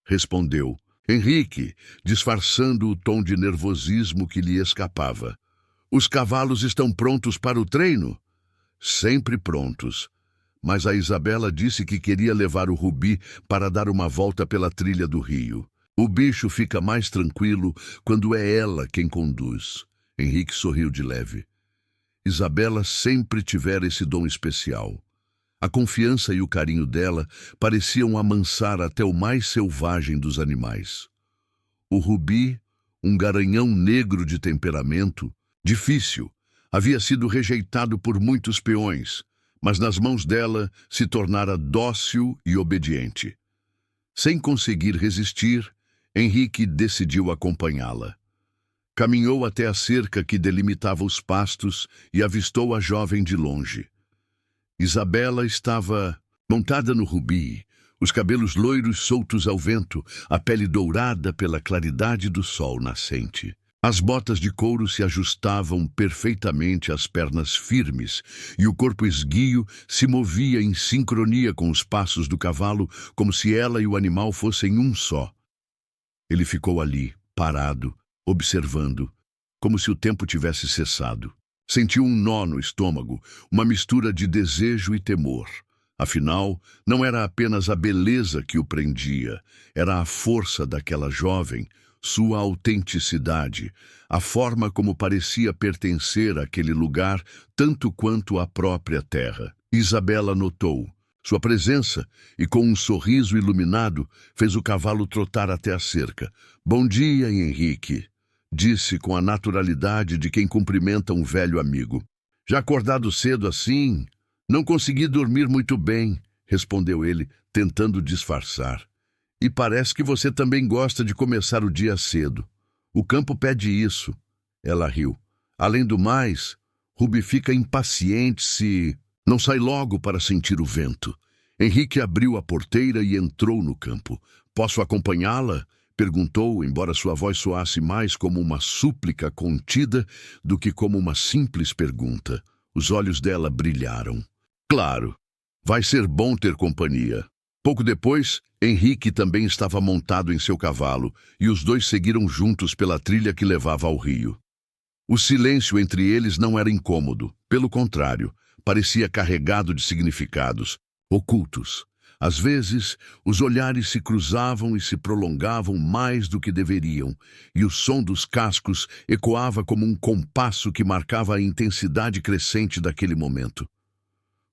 respondeu Henrique, disfarçando o tom de nervosismo que lhe escapava. Os cavalos estão prontos para o treino? Sempre prontos. Mas a Isabela disse que queria levar o Rubi para dar uma volta pela trilha do rio. O bicho fica mais tranquilo quando é ela quem conduz. Henrique sorriu de leve. Isabela sempre tivera esse dom especial. A confiança e o carinho dela pareciam amansar até o mais selvagem dos animais. O Rubi, um garanhão negro de temperamento, difícil, havia sido rejeitado por muitos peões, mas nas mãos dela se tornara dócil e obediente. Sem conseguir resistir, Henrique decidiu acompanhá-la. Caminhou até a cerca que delimitava os pastos e avistou a jovem de longe. Isabela estava montada no Rubi, os cabelos loiros soltos ao vento, a pele dourada pela claridade do sol nascente. As botas de couro se ajustavam perfeitamente às pernas firmes, e o corpo esguio se movia em sincronia com os passos do cavalo, como se ela e o animal fossem um só. Ele ficou ali, parado, observando, como se o tempo tivesse cessado. Sentiu um nó no estômago, uma mistura de desejo e temor. Afinal, não era apenas a beleza que o prendia, era a força daquela jovem, sua autenticidade, a forma como parecia pertencer àquele lugar tanto quanto à própria terra. Isabela notou sua presença e, com um sorriso iluminado, fez o cavalo trotar até a cerca. "Bom dia, Henrique", disse com a naturalidade de quem cumprimenta um velho amigo. "Já acordado cedo assim? Não consegui dormir muito bem", respondeu ele, tentando disfarçar. "E parece que você também gosta de começar o dia cedo. O campo pede isso." Ela riu. "Além do mais, Ruby fica impaciente se não sai logo para sentir o vento." Henrique abriu a porteira e entrou no campo. "Posso acompanhá-la?" perguntou, embora sua voz soasse mais como uma súplica contida do que como uma simples pergunta. Os olhos dela brilharam. "Claro, vai ser bom ter companhia." Pouco depois, Henrique também estava montado em seu cavalo, e os dois seguiram juntos pela trilha que levava ao rio. O silêncio entre eles não era incômodo, pelo contrário, parecia carregado de significados ocultos. Às vezes, os olhares se cruzavam e se prolongavam mais do que deveriam, e o som dos cascos ecoava como um compasso que marcava a intensidade crescente daquele momento.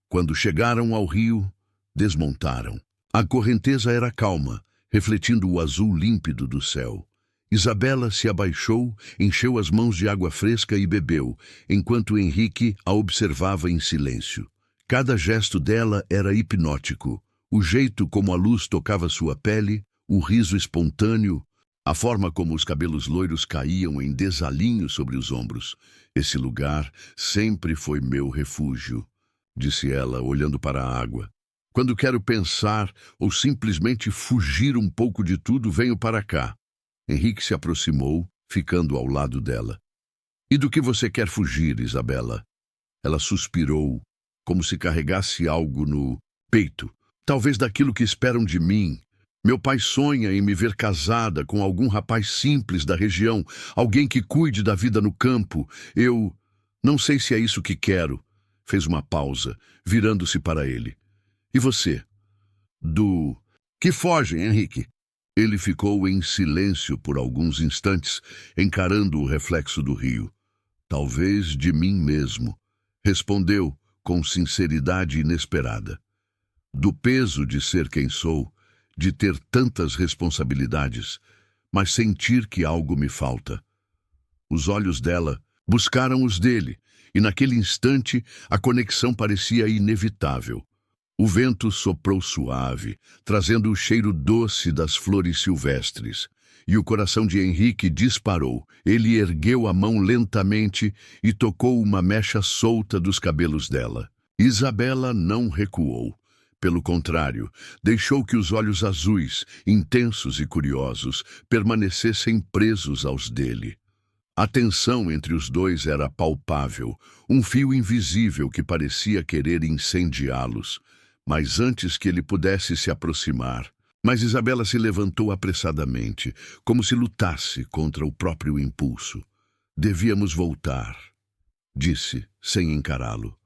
Quando chegaram ao rio, desmontaram. A correnteza era calma, refletindo o azul límpido do céu. Isabela se abaixou, encheu as mãos de água fresca e bebeu, enquanto Henrique a observava em silêncio. Cada gesto dela era hipnótico. O jeito como a luz tocava sua pele, o riso espontâneo, a forma como os cabelos loiros caíam em desalinho sobre os ombros. "Esse lugar sempre foi meu refúgio", disse ela, olhando para a água. "Quando quero pensar ou simplesmente fugir um pouco de tudo, venho para cá." Henrique se aproximou, ficando ao lado dela. "E do que você quer fugir, Isabela?" Ela suspirou, como se carregasse algo no peito. "Talvez daquilo que esperam de mim. Meu pai sonha em me ver casada com algum rapaz simples da região, alguém que cuide da vida no campo. Eu não sei se é isso que quero." Fez uma pausa, virando-se para ele. "E você?" "Do que foge, Henrique?" Ele ficou em silêncio por alguns instantes, encarando o reflexo do rio. "Talvez de mim mesmo", respondeu com sinceridade inesperada. "Do peso de ser quem sou, de ter tantas responsabilidades, mas sentir que algo me falta." Os olhos dela buscaram os dele, e naquele instante a conexão parecia inevitável. O vento soprou suave, trazendo o cheiro doce das flores silvestres, e o coração de Henrique disparou. Ele ergueu a mão lentamente e tocou uma mecha solta dos cabelos dela. Isabela não recuou. Pelo contrário, deixou que os olhos azuis, intensos e curiosos, permanecessem presos aos dele. A tensão entre os dois era palpável, um fio invisível que parecia querer incendiá-los. Mas antes que ele pudesse se aproximar, Isabela se levantou apressadamente, como se lutasse contra o próprio impulso. "Devíamos voltar", disse, sem encará-lo.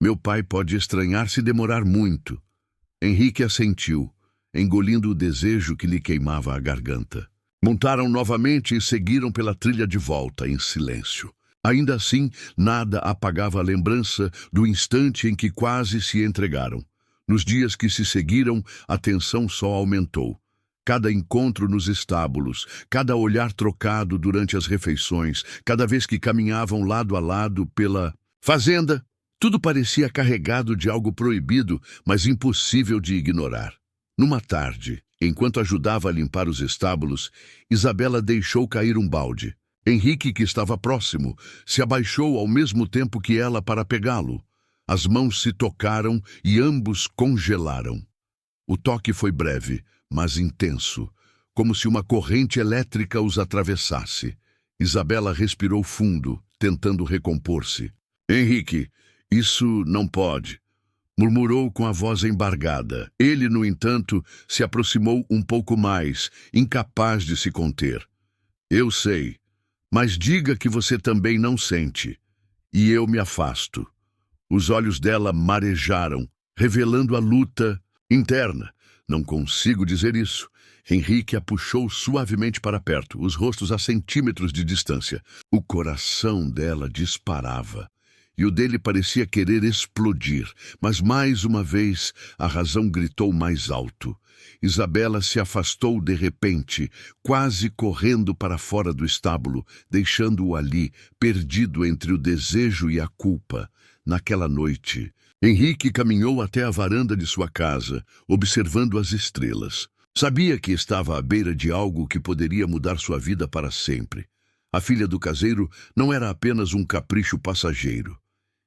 "Meu pai pode estranhar se demorar muito." Henrique assentiu, engolindo o desejo que lhe queimava a garganta. Montaram novamente e seguiram pela trilha de volta, em silêncio. Ainda assim, nada apagava a lembrança do instante em que quase se entregaram. Nos dias que se seguiram, a tensão só aumentou. Cada encontro nos estábulos, cada olhar trocado durante as refeições, cada vez que caminhavam lado a lado pela fazenda, tudo parecia carregado de algo proibido, mas impossível de ignorar. Numa tarde, enquanto ajudava a limpar os estábulos, Isabela deixou cair um balde. Henrique, que estava próximo, se abaixou ao mesmo tempo que ela para pegá-lo. As mãos se tocaram e ambos congelaram. O toque foi breve, mas intenso, como se uma corrente elétrica os atravessasse. Isabela respirou fundo, tentando recompor-se. Henrique, isso não pode, murmurou com a voz embargada. Ele, no entanto, se aproximou um pouco mais, incapaz de se conter. Eu sei, mas diga que você também não sente. E eu me afasto. Os olhos dela marejaram, revelando a luta interna. Não consigo dizer isso. Henrique a puxou suavemente para perto, os rostos a centímetros de distância. O coração dela disparava. E o dele parecia querer explodir, mas mais uma vez a razão gritou mais alto. Isabela se afastou de repente, quase correndo para fora do estábulo, deixando-o ali, perdido entre o desejo e a culpa. Naquela noite, Henrique caminhou até a varanda de sua casa, observando as estrelas. Sabia que estava à beira de algo que poderia mudar sua vida para sempre. A filha do caseiro não era apenas um capricho passageiro.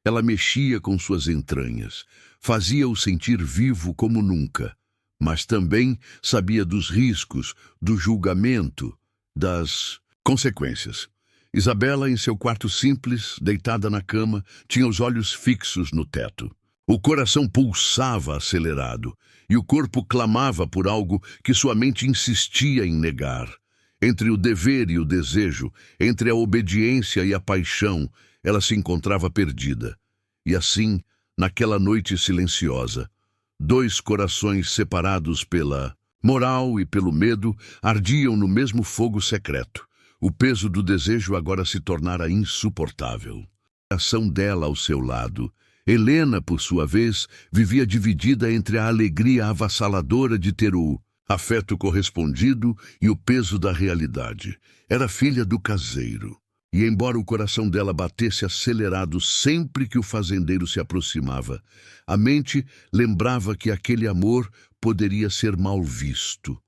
Ela mexia com suas entranhas, fazia-o sentir vivo como nunca, mas também sabia dos riscos, do julgamento, das consequências. Isabela, em seu quarto simples, deitada na cama, tinha os olhos fixos no teto. O coração pulsava acelerado, e o corpo clamava por algo que sua mente insistia em negar. Entre o dever e o desejo, entre a obediência e a paixão, ela se encontrava perdida. E assim, naquela noite silenciosa, dois corações separados pela moral e pelo medo ardiam no mesmo fogo secreto. O peso do desejo agora se tornara insuportável. A ação dela ao seu lado, Helena, por sua vez, vivia dividida entre a alegria avassaladora de ter o afeto correspondido e o peso da realidade. Era filha do caseiro. E embora o coração dela batesse acelerado sempre que o fazendeiro se aproximava, a mente lembrava que aquele amor poderia ser mal visto.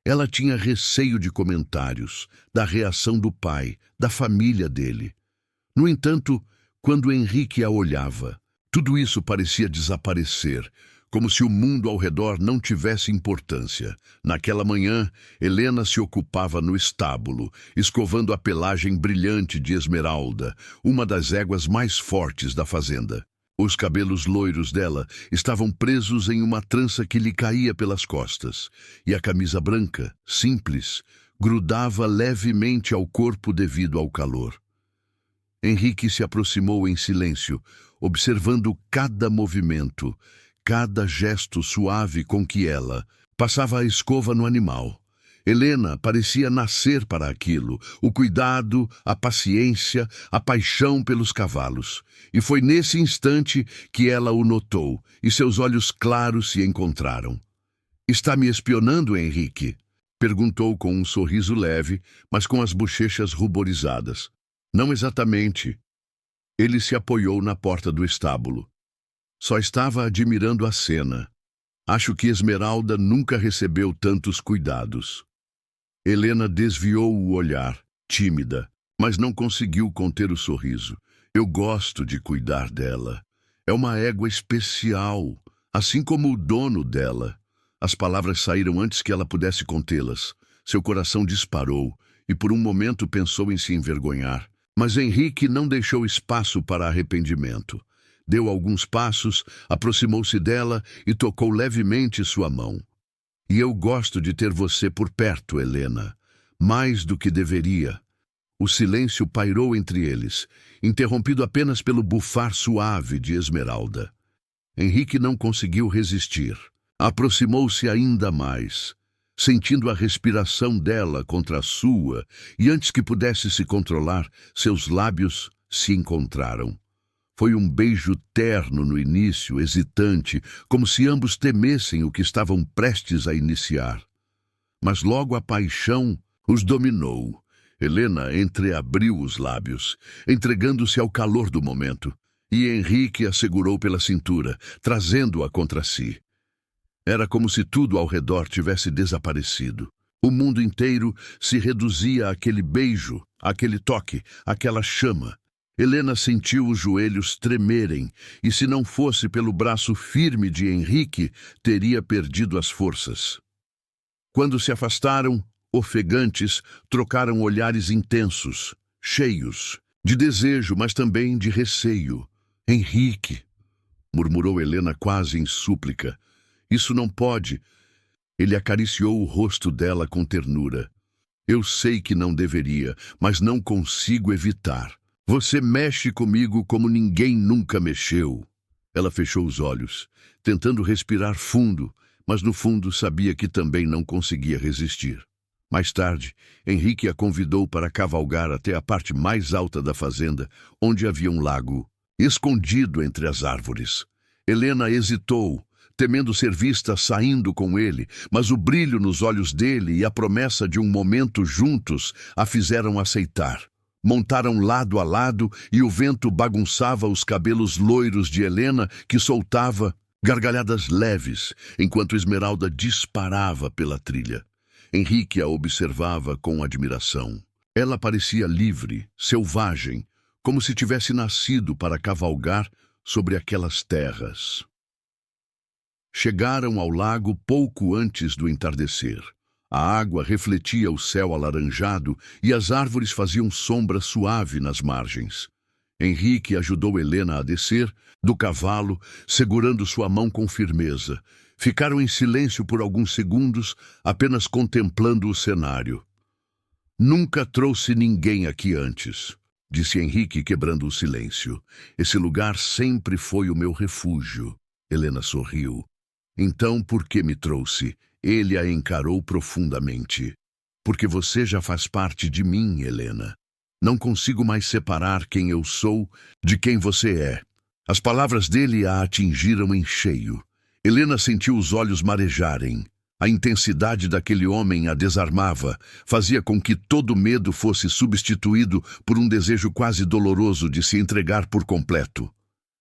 Ela tinha receio de comentários, da reação do pai, da família dele. No entanto, quando Henrique a olhava, tudo isso parecia desaparecer, como se o mundo ao redor não tivesse importância. Naquela manhã, Helena se ocupava no estábulo, escovando a pelagem brilhante de Esmeralda, uma das éguas mais fortes da fazenda. Os cabelos loiros dela estavam presos em uma trança que lhe caía pelas costas, e a camisa branca, simples, grudava levemente ao corpo devido ao calor. Henrique se aproximou em silêncio, observando cada movimento, cada gesto suave com que ela passava a escova no animal. Helena parecia nascer para aquilo, o cuidado, a paciência, a paixão pelos cavalos. E foi nesse instante que ela o notou, e seus olhos claros se encontraram. "Está me espionando, Henrique?" perguntou com um sorriso leve, mas com as bochechas ruborizadas. "Não exatamente." Ele se apoiou na porta do estábulo. Só estava admirando a cena. "Acho que Esmeralda nunca recebeu tantos cuidados." Helena desviou o olhar, tímida, mas não conseguiu conter o sorriso. "Eu gosto de cuidar dela. É uma égua especial, assim como o dono dela." As palavras saíram antes que ela pudesse contê-las. Seu coração disparou e por um momento pensou em se envergonhar. Mas Henrique não deixou espaço para arrependimento. Deu alguns passos, aproximou-se dela e tocou levemente sua mão. "E eu gosto de ter você por perto, Helena, mais do que deveria." O silêncio pairou entre eles, interrompido apenas pelo bufar suave de Esmeralda. Henrique não conseguiu resistir. Aproximou-se ainda mais, sentindo a respiração dela contra a sua, e antes que pudesse se controlar, seus lábios se encontraram. Foi um beijo terno no início, hesitante, como se ambos temessem o que estavam prestes a iniciar. Mas logo a paixão os dominou. Helena entreabriu os lábios, entregando-se ao calor do momento, e Henrique a segurou pela cintura, trazendo-a contra si. Era como se tudo ao redor tivesse desaparecido. O mundo inteiro se reduzia àquele beijo, àquele toque, àquela chama. Helena sentiu os joelhos tremerem, e se não fosse pelo braço firme de Henrique, teria perdido as forças. Quando se afastaram, ofegantes, trocaram olhares intensos, cheios, de desejo, mas também de receio. Henrique, murmurou Helena quase em súplica. Isso não pode. Ele acariciou o rosto dela com ternura. Eu sei que não deveria, mas não consigo evitar. Você mexe comigo como ninguém nunca mexeu. Ela fechou os olhos, tentando respirar fundo, mas no fundo sabia que também não conseguia resistir. Mais tarde, Henrique a convidou para cavalgar até a parte mais alta da fazenda, onde havia um lago, escondido entre as árvores. Helena hesitou, temendo ser vista saindo com ele, mas o brilho nos olhos dele e a promessa de um momento juntos a fizeram aceitar. Montaram lado a lado e o vento bagunçava os cabelos loiros de Helena, que soltava gargalhadas leves, enquanto Esmeralda disparava pela trilha. Henrique a observava com admiração. Ela parecia livre, selvagem, como se tivesse nascido para cavalgar sobre aquelas terras. Chegaram ao lago pouco antes do entardecer. A água refletia o céu alaranjado e as árvores faziam sombra suave nas margens. Henrique ajudou Helena a descer do cavalo, segurando sua mão com firmeza. Ficaram em silêncio por alguns segundos, apenas contemplando o cenário. Nunca trouxe ninguém aqui antes, disse Henrique, quebrando o silêncio. Esse lugar sempre foi o meu refúgio. Helena sorriu. Então, por que me trouxe? Ele a encarou profundamente. Porque você já faz parte de mim, Helena. Não consigo mais separar quem eu sou de quem você é. As palavras dele a atingiram em cheio. Helena sentiu os olhos marejarem. A intensidade daquele homem a desarmava, fazia com que todo medo fosse substituído por um desejo quase doloroso de se entregar por completo.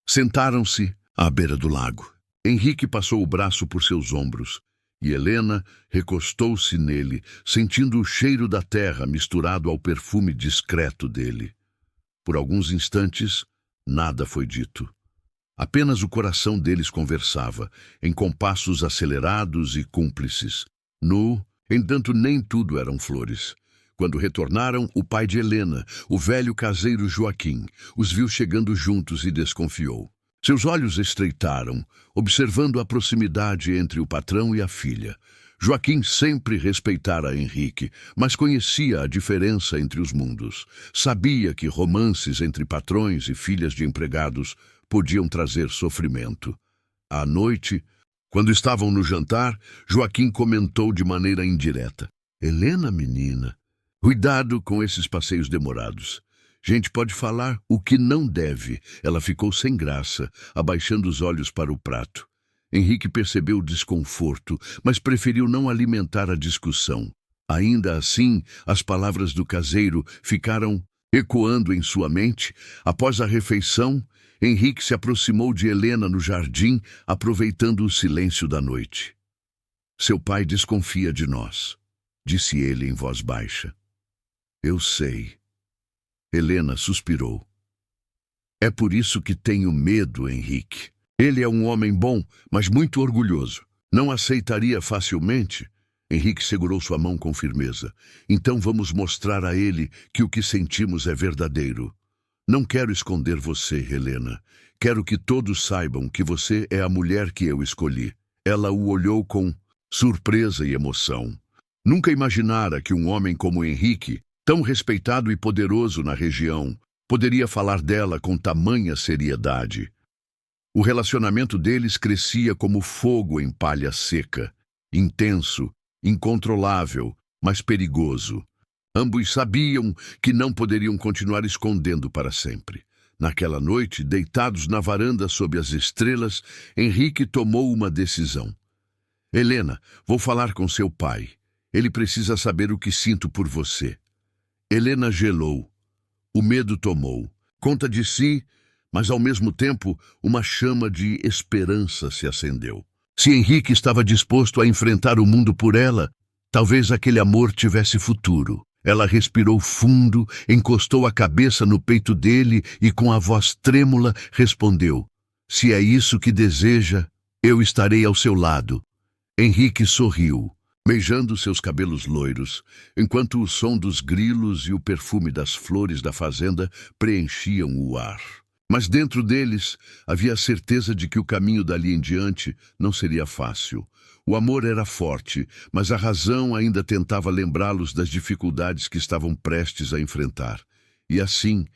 Sentaram-se à beira do lago. Henrique passou o braço por seus ombros, e Helena recostou-se nele, sentindo o cheiro da terra misturado ao perfume discreto dele. Por alguns instantes, nada foi dito. Apenas o coração deles conversava, em compassos acelerados e cúmplices. Entanto, nem tudo eram flores. Quando retornaram, o pai de Helena, o velho caseiro Joaquim, os viu chegando juntos e desconfiou. Seus olhos estreitaram, observando a proximidade entre o patrão e a filha. Joaquim sempre respeitara Henrique, mas conhecia a diferença entre os mundos. Sabia que romances entre patrões e filhas de empregados podiam trazer sofrimento. À noite, quando estavam no jantar, Joaquim comentou de maneira indireta. Helena, menina, cuidado com esses passeios demorados. Gente pode falar o que não deve. Ela ficou sem graça, abaixando os olhos para o prato. Henrique percebeu o desconforto, mas preferiu não alimentar a discussão. Ainda assim, as palavras do caseiro ficaram ecoando em sua mente. Após a refeição, Henrique se aproximou de Helena no jardim, aproveitando o silêncio da noite. Seu pai desconfia de nós, disse ele em voz baixa. Eu sei. Helena suspirou. É por isso que tenho medo, Henrique. Ele é um homem bom, mas muito orgulhoso. Não aceitaria facilmente. Henrique segurou sua mão com firmeza. Então vamos mostrar a ele que o que sentimos é verdadeiro. Não quero esconder você, Helena. Quero que todos saibam que você é a mulher que eu escolhi. Ela o olhou com surpresa e emoção. Nunca imaginara que um homem como Henrique, tão respeitado e poderoso na região, poderia falar dela com tamanha seriedade. O relacionamento deles crescia como fogo em palha seca, intenso, incontrolável, mas perigoso. Ambos sabiam que não poderiam continuar escondendo para sempre. Naquela noite, deitados na varanda sob as estrelas, Henrique tomou uma decisão. Helena, vou falar com seu pai. Ele precisa saber o que sinto por você. Helena gelou. O medo tomou conta de si, mas ao mesmo tempo uma chama de esperança se acendeu. Se Henrique estava disposto a enfrentar o mundo por ela, talvez aquele amor tivesse futuro. Ela respirou fundo, encostou a cabeça no peito dele e com a voz trêmula respondeu: Se é isso que deseja, eu estarei ao seu lado. Henrique sorriu. beijando seus cabelos loiros, enquanto o som dos grilos e o perfume das flores da fazenda preenchiam o ar. Mas dentro deles havia a certeza de que o caminho dali em diante não seria fácil. O amor era forte, mas a razão ainda tentava lembrá-los das dificuldades que estavam prestes a enfrentar. E assim,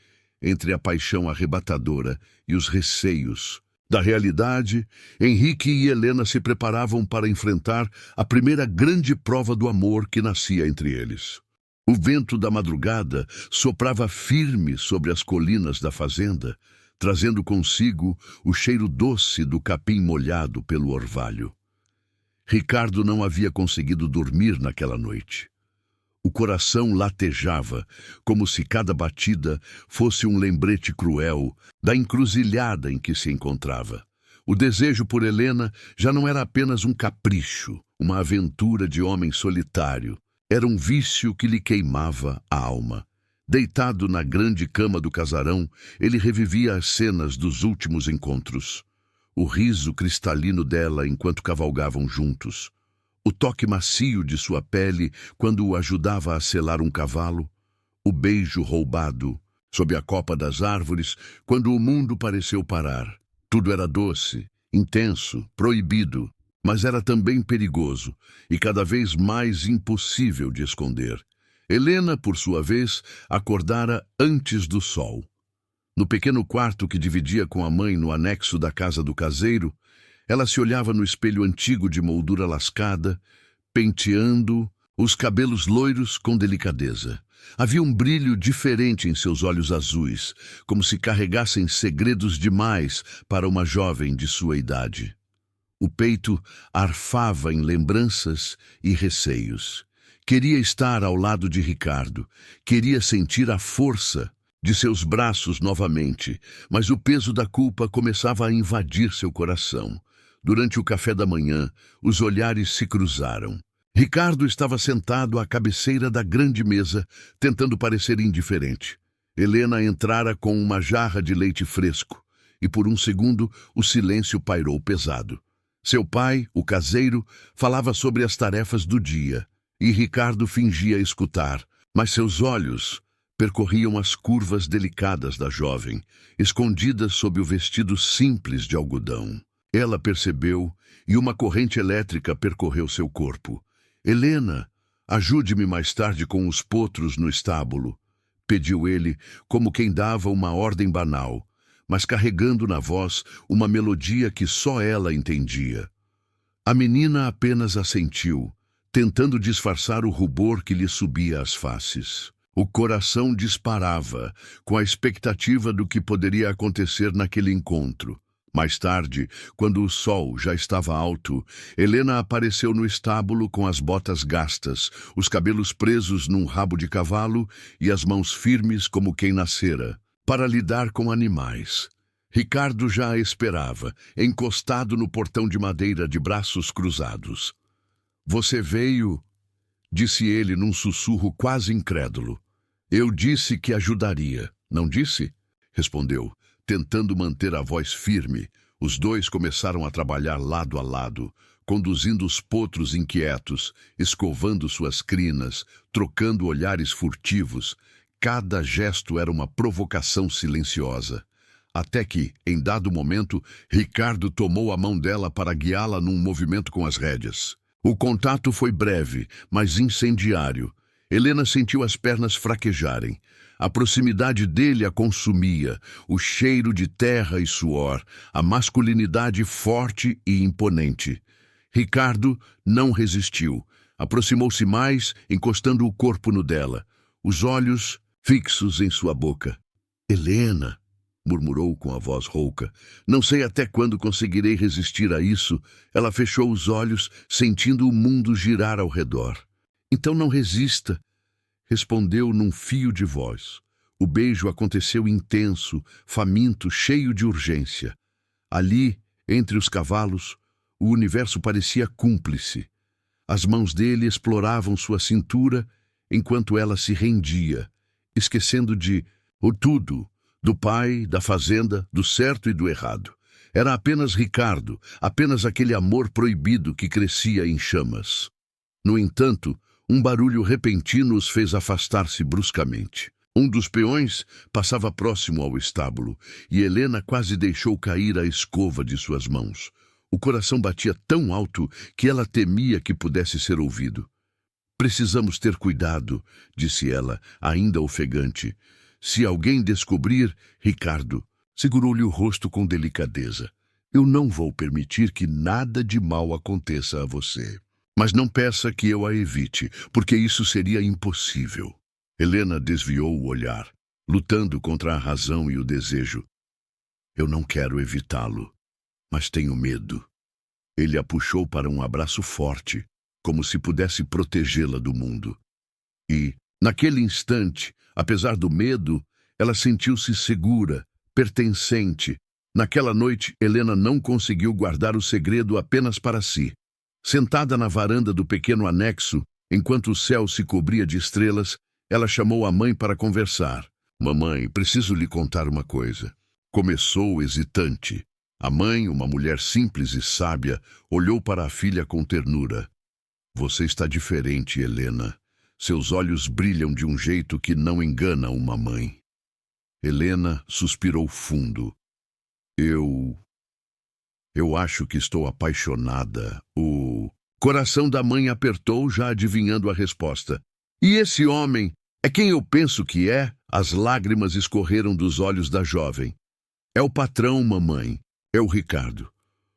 entre a paixão arrebatadora e os receios da realidade, Henrique e Helena se preparavam para enfrentar a primeira grande prova do amor que nascia entre eles. O vento da madrugada soprava firme sobre as colinas da fazenda, trazendo consigo o cheiro doce do capim molhado pelo orvalho. Ricardo não havia conseguido dormir naquela noite. O coração latejava, como se cada batida fosse um lembrete cruel da encruzilhada em que se encontrava. O desejo por Helena já não era apenas um capricho, uma aventura de homem solitário. Era um vício que lhe queimava a alma. Deitado na grande cama do casarão, ele revivia as cenas dos últimos encontros. O riso cristalino dela enquanto cavalgavam juntos. O toque macio de sua pele quando o ajudava a selar um cavalo. O beijo roubado sob a copa das árvores quando o mundo pareceu parar. Tudo era doce, intenso, proibido, mas era também perigoso e cada vez mais impossível de esconder. Helena, por sua vez, acordara antes do sol. No pequeno quarto que dividia com a mãe no anexo da casa do caseiro, ela se olhava no espelho antigo de moldura lascada, penteando os cabelos loiros com delicadeza. Havia um brilho diferente em seus olhos azuis, como se carregassem segredos demais para uma jovem de sua idade. O peito arfava em lembranças e receios. Queria estar ao lado de Ricardo, queria sentir a força de seus braços novamente, mas o peso da culpa começava a invadir seu coração. Durante o café da manhã, os olhares se cruzaram. Ricardo estava sentado à cabeceira da grande mesa, tentando parecer indiferente. Helena entrara com uma jarra de leite fresco, e por um segundo o silêncio pairou pesado. Seu pai, o caseiro, falava sobre as tarefas do dia, e Ricardo fingia escutar, mas seus olhos percorriam as curvas delicadas da jovem, escondidas sob o vestido simples de algodão. Ela percebeu, e uma corrente elétrica percorreu seu corpo. Helena, ajude-me mais tarde com os potros no estábulo, pediu ele, como quem dava uma ordem banal, mas carregando na voz uma melodia que só ela entendia. A menina apenas assentiu, tentando disfarçar o rubor que lhe subia às faces. O coração disparava, com a expectativa do que poderia acontecer naquele encontro. Mais tarde, quando o sol já estava alto, Helena apareceu no estábulo com as botas gastas, os cabelos presos num rabo de cavalo e as mãos firmes como quem nascera, para lidar com animais. Ricardo já a esperava, encostado no portão de madeira de braços cruzados. "Você veio?", disse ele num sussurro quase incrédulo. "Eu disse que ajudaria, não disse?", respondeu, tentando manter a voz firme. Os dois começaram a trabalhar lado a lado, conduzindo os potros inquietos, escovando suas crinas, trocando olhares furtivos. Cada gesto era uma provocação silenciosa. Até que, em dado momento, Ricardo tomou a mão dela para guiá-la num movimento com as rédeas. O contato foi breve, mas incendiário. Helena sentiu as pernas fraquejarem. A proximidade dele a consumia, o cheiro de terra e suor, a masculinidade forte e imponente. Ricardo não resistiu. Aproximou-se mais, encostando o corpo no dela, os olhos fixos em sua boca. "Helena", murmurou com a voz rouca, "não sei até quando conseguirei resistir a isso." Ela fechou os olhos, sentindo o mundo girar ao redor. "Então não resista", respondeu num fio de voz. O beijo aconteceu intenso, faminto, cheio de urgência. Ali, entre os cavalos, o universo parecia cúmplice. As mãos dele exploravam sua cintura enquanto ela se rendia, esquecendo de o tudo, do pai, da fazenda, do certo e do errado. Era apenas Ricardo, apenas aquele amor proibido que crescia em chamas. No entanto, um barulho repentino os fez afastar-se bruscamente. Um dos peões passava próximo ao estábulo, e Helena quase deixou cair a escova de suas mãos. O coração batia tão alto que ela temia que pudesse ser ouvido. Precisamos ter cuidado, disse ela, ainda ofegante. Se alguém descobrir, Ricardo segurou-lhe o rosto com delicadeza. Eu não vou permitir que nada de mal aconteça a você. Mas não peça que eu a evite, porque isso seria impossível. Helena desviou o olhar, lutando contra a razão e o desejo. Eu não quero evitá-lo, mas tenho medo. Ele a puxou para um abraço forte, como se pudesse protegê-la do mundo. E, naquele instante, apesar do medo, ela sentiu-se segura, pertencente. Naquela noite, Helena não conseguiu guardar o segredo apenas para si. Sentada na varanda do pequeno anexo, enquanto o céu se cobria de estrelas, ela chamou a mãe para conversar. Mamãe, preciso lhe contar uma coisa. Começou hesitante. A mãe, uma mulher simples e sábia, olhou para a filha com ternura. Você está diferente, Helena. Seus olhos brilham de um jeito que não engana uma mãe. Helena suspirou fundo. Eu acho que estou apaixonada. O coração da mãe apertou, já adivinhando a resposta. E esse homem é quem eu penso que é? As lágrimas escorreram dos olhos da jovem. É o patrão, mamãe. É o Ricardo.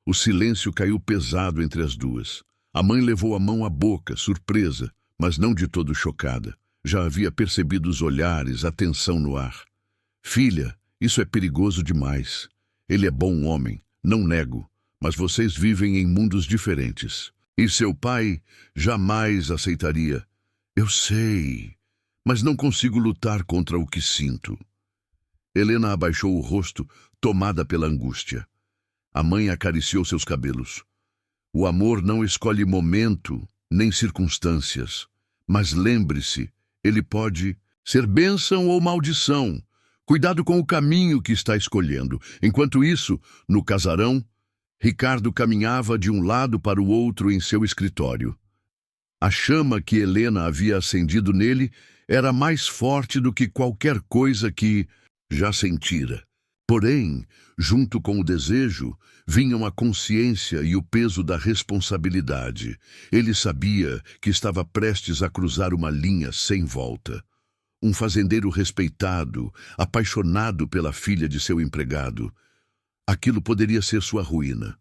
O silêncio caiu pesado entre as duas. A mãe levou a mão à boca, surpresa, mas não de todo chocada. Já havia percebido os olhares, a tensão no ar. Filha, isso é perigoso demais. Ele é bom homem, não nego, mas vocês vivem em mundos diferentes. E seu pai jamais aceitaria. Eu sei, mas não consigo lutar contra o que sinto. Helena abaixou o rosto, tomada pela angústia. A mãe acariciou seus cabelos. O amor não escolhe momento, nem circunstâncias. Mas lembre-se, ele pode ser bênção ou maldição. Cuidado com o caminho que está escolhendo. Enquanto isso, no casarão, Ricardo caminhava de um lado para o outro em seu escritório. A chama que Helena havia acendido nele era mais forte do que qualquer coisa que já sentira. Porém, junto com o desejo, vinham a consciência e o peso da responsabilidade. Ele sabia que estava prestes a cruzar uma linha sem volta. Um fazendeiro respeitado, apaixonado pela filha de seu empregado. Aquilo poderia ser sua ruína.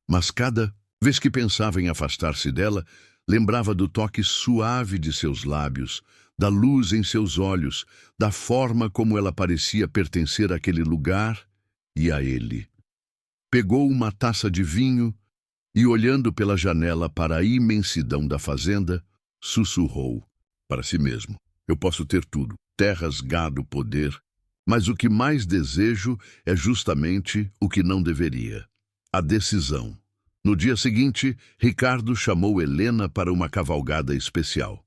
Mas cada vez que pensava em afastar-se dela, lembrava do toque suave de seus lábios, da luz em seus olhos, da forma como ela parecia pertencer àquele lugar e a ele. Pegou uma taça de vinho e, olhando pela janela para a imensidão da fazenda, sussurrou para si mesmo. Eu posso ter tudo, terras, gado, poder, mas o que mais desejo é justamente o que não deveria. A decisão. No dia seguinte, Ricardo chamou Helena para uma cavalgada especial.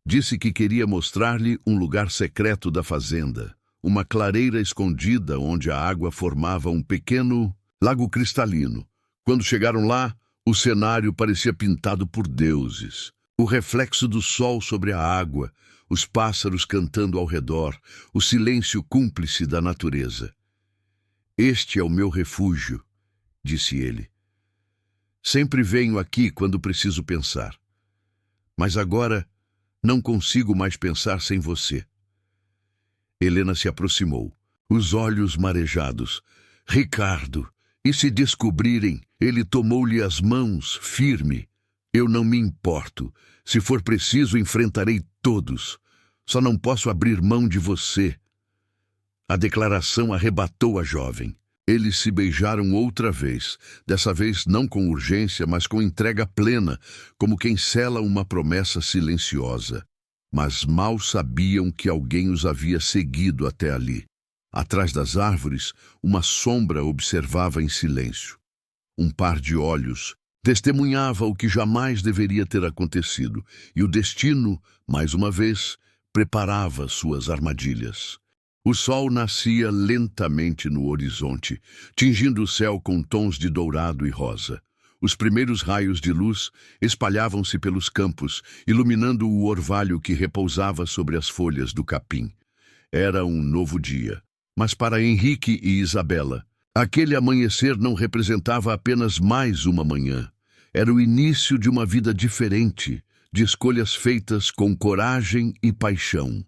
Disse que queria mostrar-lhe um lugar secreto da fazenda, uma clareira escondida onde a água formava um pequeno lago cristalino. Quando chegaram lá, o cenário parecia pintado por deuses. O reflexo do sol sobre a água, os pássaros cantando ao redor, o silêncio cúmplice da natureza. Este é o meu refúgio, disse ele. Sempre venho aqui quando preciso pensar. Mas agora não consigo mais pensar sem você. Helena se aproximou, os olhos marejados. Ricardo, e se descobrirem? Ele tomou-lhe as mãos, firme. Eu não me importo. Se for preciso, enfrentarei todos. Só não posso abrir mão de você. A declaração arrebatou a jovem. Eles se beijaram outra vez, dessa vez não com urgência, mas com entrega plena, como quem sela uma promessa silenciosa. Mas mal sabiam que alguém os havia seguido até ali. Atrás das árvores, uma sombra observava em silêncio. Um par de olhos testemunhava o que jamais deveria ter acontecido, e o destino, mais uma vez, preparava suas armadilhas. O sol nascia lentamente no horizonte, tingindo o céu com tons de dourado e rosa. Os primeiros raios de luz espalhavam-se pelos campos, iluminando o orvalho que repousava sobre as folhas do capim. Era um novo dia. Mas para Henrique e Isabela, aquele amanhecer não representava apenas mais uma manhã. Era o início de uma vida diferente, de escolhas feitas com coragem e paixão.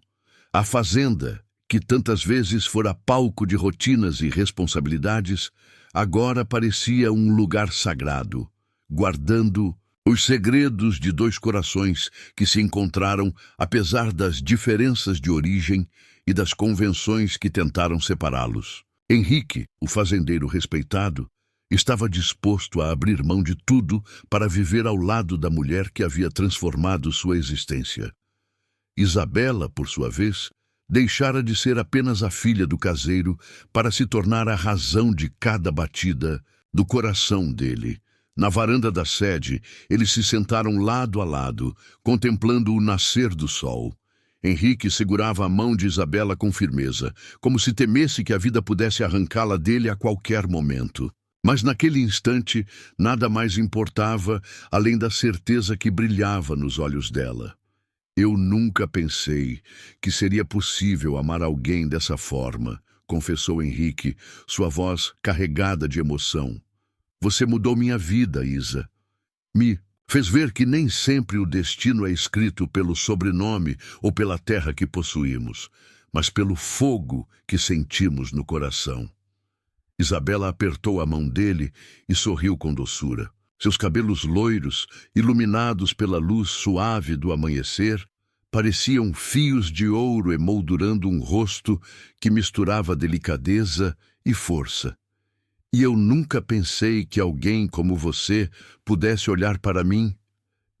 A fazenda, que tantas vezes fora palco de rotinas e responsabilidades, agora parecia um lugar sagrado, guardando os segredos de dois corações que se encontraram apesar das diferenças de origem e das convenções que tentaram separá-los. Henrique, o fazendeiro respeitado, estava disposto a abrir mão de tudo para viver ao lado da mulher que havia transformado sua existência. Isabela, por sua vez, deixara de ser apenas a filha do caseiro para se tornar a razão de cada batida do coração dele. Na varanda da sede, eles se sentaram lado a lado, contemplando o nascer do sol. Henrique segurava a mão de Isabela com firmeza, como se temesse que a vida pudesse arrancá-la dele a qualquer momento. Mas naquele instante, nada mais importava além da certeza que brilhava nos olhos dela. Eu nunca pensei que seria possível amar alguém dessa forma, confessou Henrique, sua voz carregada de emoção. Você mudou minha vida, Isa. Me fez ver que nem sempre o destino é escrito pelo sobrenome ou pela terra que possuímos, mas pelo fogo que sentimos no coração. Isabela apertou a mão dele e sorriu com doçura. Seus cabelos loiros, iluminados pela luz suave do amanhecer, pareciam fios de ouro emoldurando um rosto que misturava delicadeza e força. E eu nunca pensei que alguém como você pudesse olhar para mim,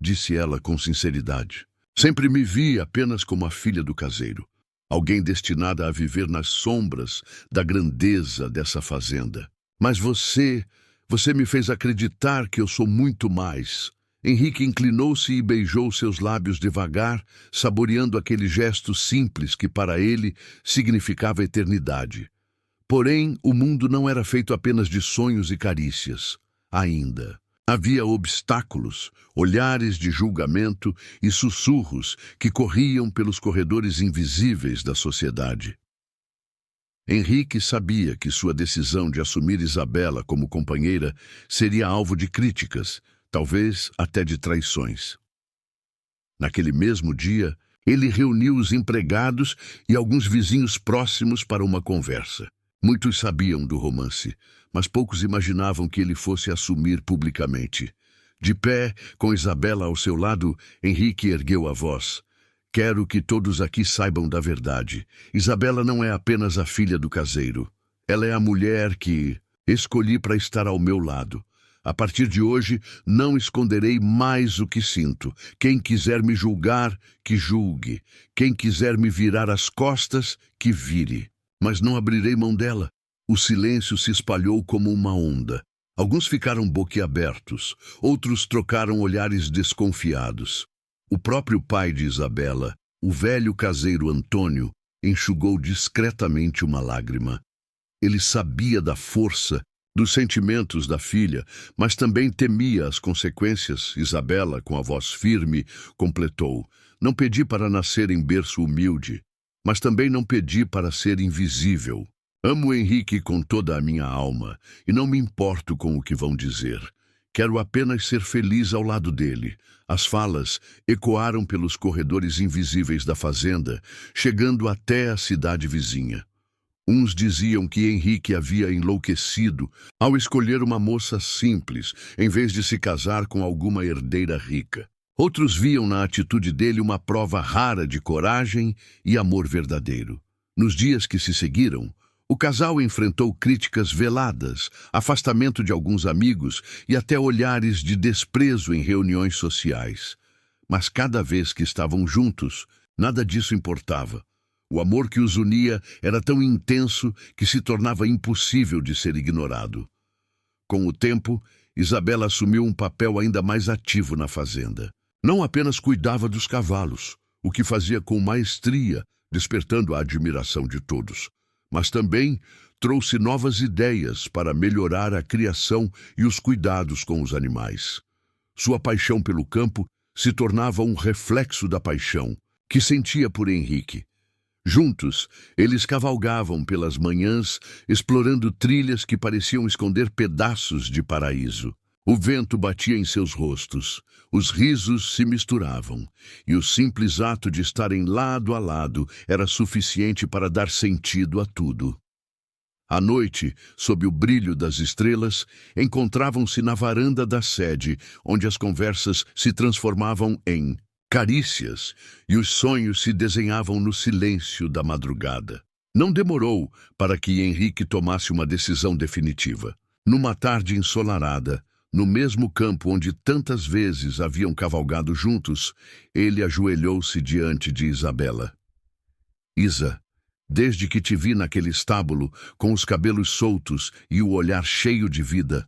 disse ela com sinceridade. Sempre me vi apenas como a filha do caseiro, alguém destinada a viver nas sombras da grandeza dessa fazenda. Mas você me fez acreditar que eu sou muito mais. Henrique inclinou-se e beijou seus lábios devagar, saboreando aquele gesto simples que para ele significava eternidade. Porém, o mundo não era feito apenas de sonhos e carícias. Ainda havia obstáculos, olhares de julgamento e sussurros que corriam pelos corredores invisíveis da sociedade. Henrique sabia que sua decisão de assumir Isabela como companheira seria alvo de críticas, talvez até de traições. Naquele mesmo dia, ele reuniu os empregados e alguns vizinhos próximos para uma conversa. Muitos sabiam do romance, mas poucos imaginavam que ele fosse assumir publicamente. De pé, com Isabela ao seu lado, Henrique ergueu a voz. Quero que todos aqui saibam da verdade. Isabela não é apenas a filha do caseiro. Ela é a mulher que escolhi para estar ao meu lado. A partir de hoje, não esconderei mais o que sinto. Quem quiser me julgar, que julgue. Quem quiser me virar as costas, que vire. Mas não abrirei mão dela. O silêncio se espalhou como uma onda. Alguns ficaram boquiabertos, outros trocaram olhares desconfiados. O próprio pai de Isabela, o velho caseiro Antônio, enxugou discretamente uma lágrima. Ele sabia da força dos sentimentos da filha, mas também temia as consequências. Isabela, com a voz firme, completou. Não pedi para nascer em berço humilde, mas também não pedi para ser invisível. Amo Henrique com toda a minha alma e não me importo com o que vão dizer. Quero apenas ser feliz ao lado dele. As falas ecoaram pelos corredores invisíveis da fazenda, chegando até a cidade vizinha. Uns diziam que Henrique havia enlouquecido ao escolher uma moça simples, em vez de se casar com alguma herdeira rica. Outros viam na atitude dele uma prova rara de coragem e amor verdadeiro. Nos dias que se seguiram, o casal enfrentou críticas veladas, afastamento de alguns amigos e até olhares de desprezo em reuniões sociais. Mas cada vez que estavam juntos, nada disso importava. O amor que os unia era tão intenso que se tornava impossível de ser ignorado. Com o tempo, Isabela assumiu um papel ainda mais ativo na fazenda. Não apenas cuidava dos cavalos, o que fazia com maestria, despertando a admiração de todos, mas também trouxe novas ideias para melhorar a criação e os cuidados com os animais. Sua paixão pelo campo se tornava um reflexo da paixão que sentia por Henrique. Juntos, eles cavalgavam pelas manhãs, explorando trilhas que pareciam esconder pedaços de paraíso. O vento batia em seus rostos, os risos se misturavam, e o simples ato de estarem lado a lado era suficiente para dar sentido a tudo. À noite, sob o brilho das estrelas, encontravam-se na varanda da sede, onde as conversas se transformavam em carícias e os sonhos se desenhavam no silêncio da madrugada. Não demorou para que Henrique tomasse uma decisão definitiva. Numa tarde ensolarada, no mesmo campo onde tantas vezes haviam cavalgado juntos, ele ajoelhou-se diante de Isabela. Isa, desde que te vi naquele estábulo, com os cabelos soltos e o olhar cheio de vida,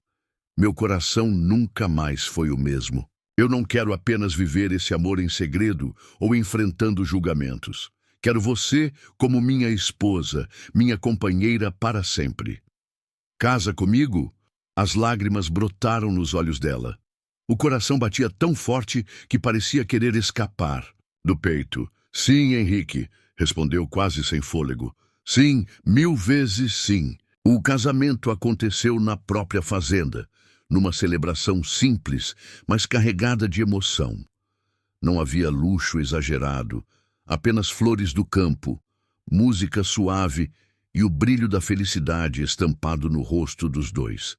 meu coração nunca mais foi o mesmo. Eu não quero apenas viver esse amor em segredo ou enfrentando julgamentos. Quero você como minha esposa, minha companheira para sempre. Casa comigo? As lágrimas brotaram nos olhos dela. O coração batia tão forte que parecia querer escapar do peito. Sim, Henrique, respondeu quase sem fôlego. Sim, 1000 vezes sim. O casamento aconteceu na própria fazenda, numa celebração simples, mas carregada de emoção. Não havia luxo exagerado, apenas flores do campo, música suave e o brilho da felicidade estampado no rosto dos dois.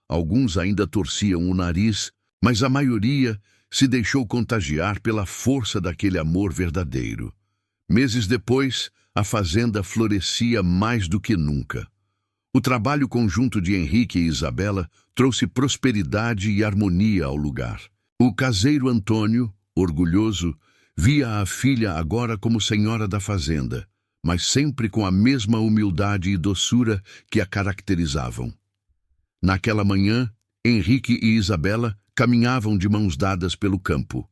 Alguns ainda torciam o nariz, mas a maioria se deixou contagiar pela força daquele amor verdadeiro. Meses depois, a fazenda florescia mais do que nunca. O trabalho conjunto de Henrique e Isabela trouxe prosperidade e harmonia ao lugar. O caseiro Antônio, orgulhoso, via a filha agora como senhora da fazenda, mas sempre com a mesma humildade e doçura que a caracterizavam. Naquela manhã, Henrique e Isabela caminhavam de mãos dadas pelo campo.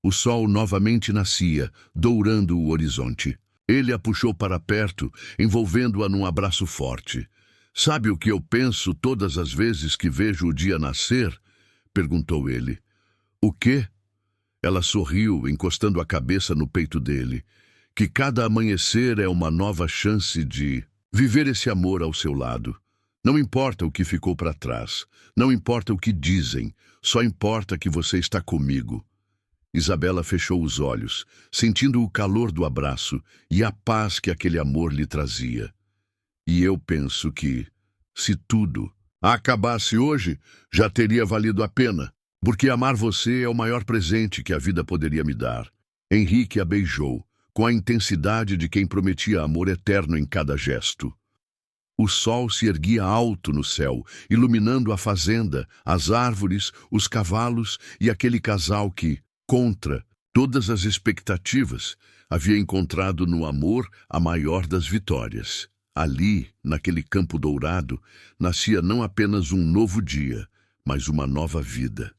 O sol novamente nascia, dourando o horizonte. Ele a puxou para perto, envolvendo-a num abraço forte. Sabe o que eu penso todas as vezes que vejo o dia nascer? Perguntou ele. O quê? Ela sorriu, encostando a cabeça no peito dele. Que cada amanhecer é uma nova chance de viver esse amor ao seu lado. Não importa o que ficou para trás, não importa o que dizem, só importa que você está comigo. Isabela fechou os olhos, sentindo o calor do abraço e a paz que aquele amor lhe trazia. E eu penso que, se tudo acabasse hoje, já teria valido a pena, porque amar você é o maior presente que a vida poderia me dar. Henrique a beijou, com a intensidade de quem prometia amor eterno em cada gesto. O sol se erguia alto no céu, iluminando a fazenda, as árvores, os cavalos e aquele casal que, contra todas as expectativas, havia encontrado no amor a maior das vitórias. Ali, naquele campo dourado, nascia não apenas um novo dia, mas uma nova vida.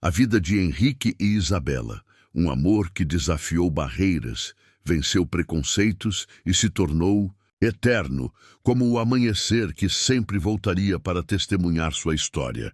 A vida de Henrique e Isabela, um amor que desafiou barreiras, venceu preconceitos e se tornou eterno, como o amanhecer que sempre voltaria para testemunhar sua história.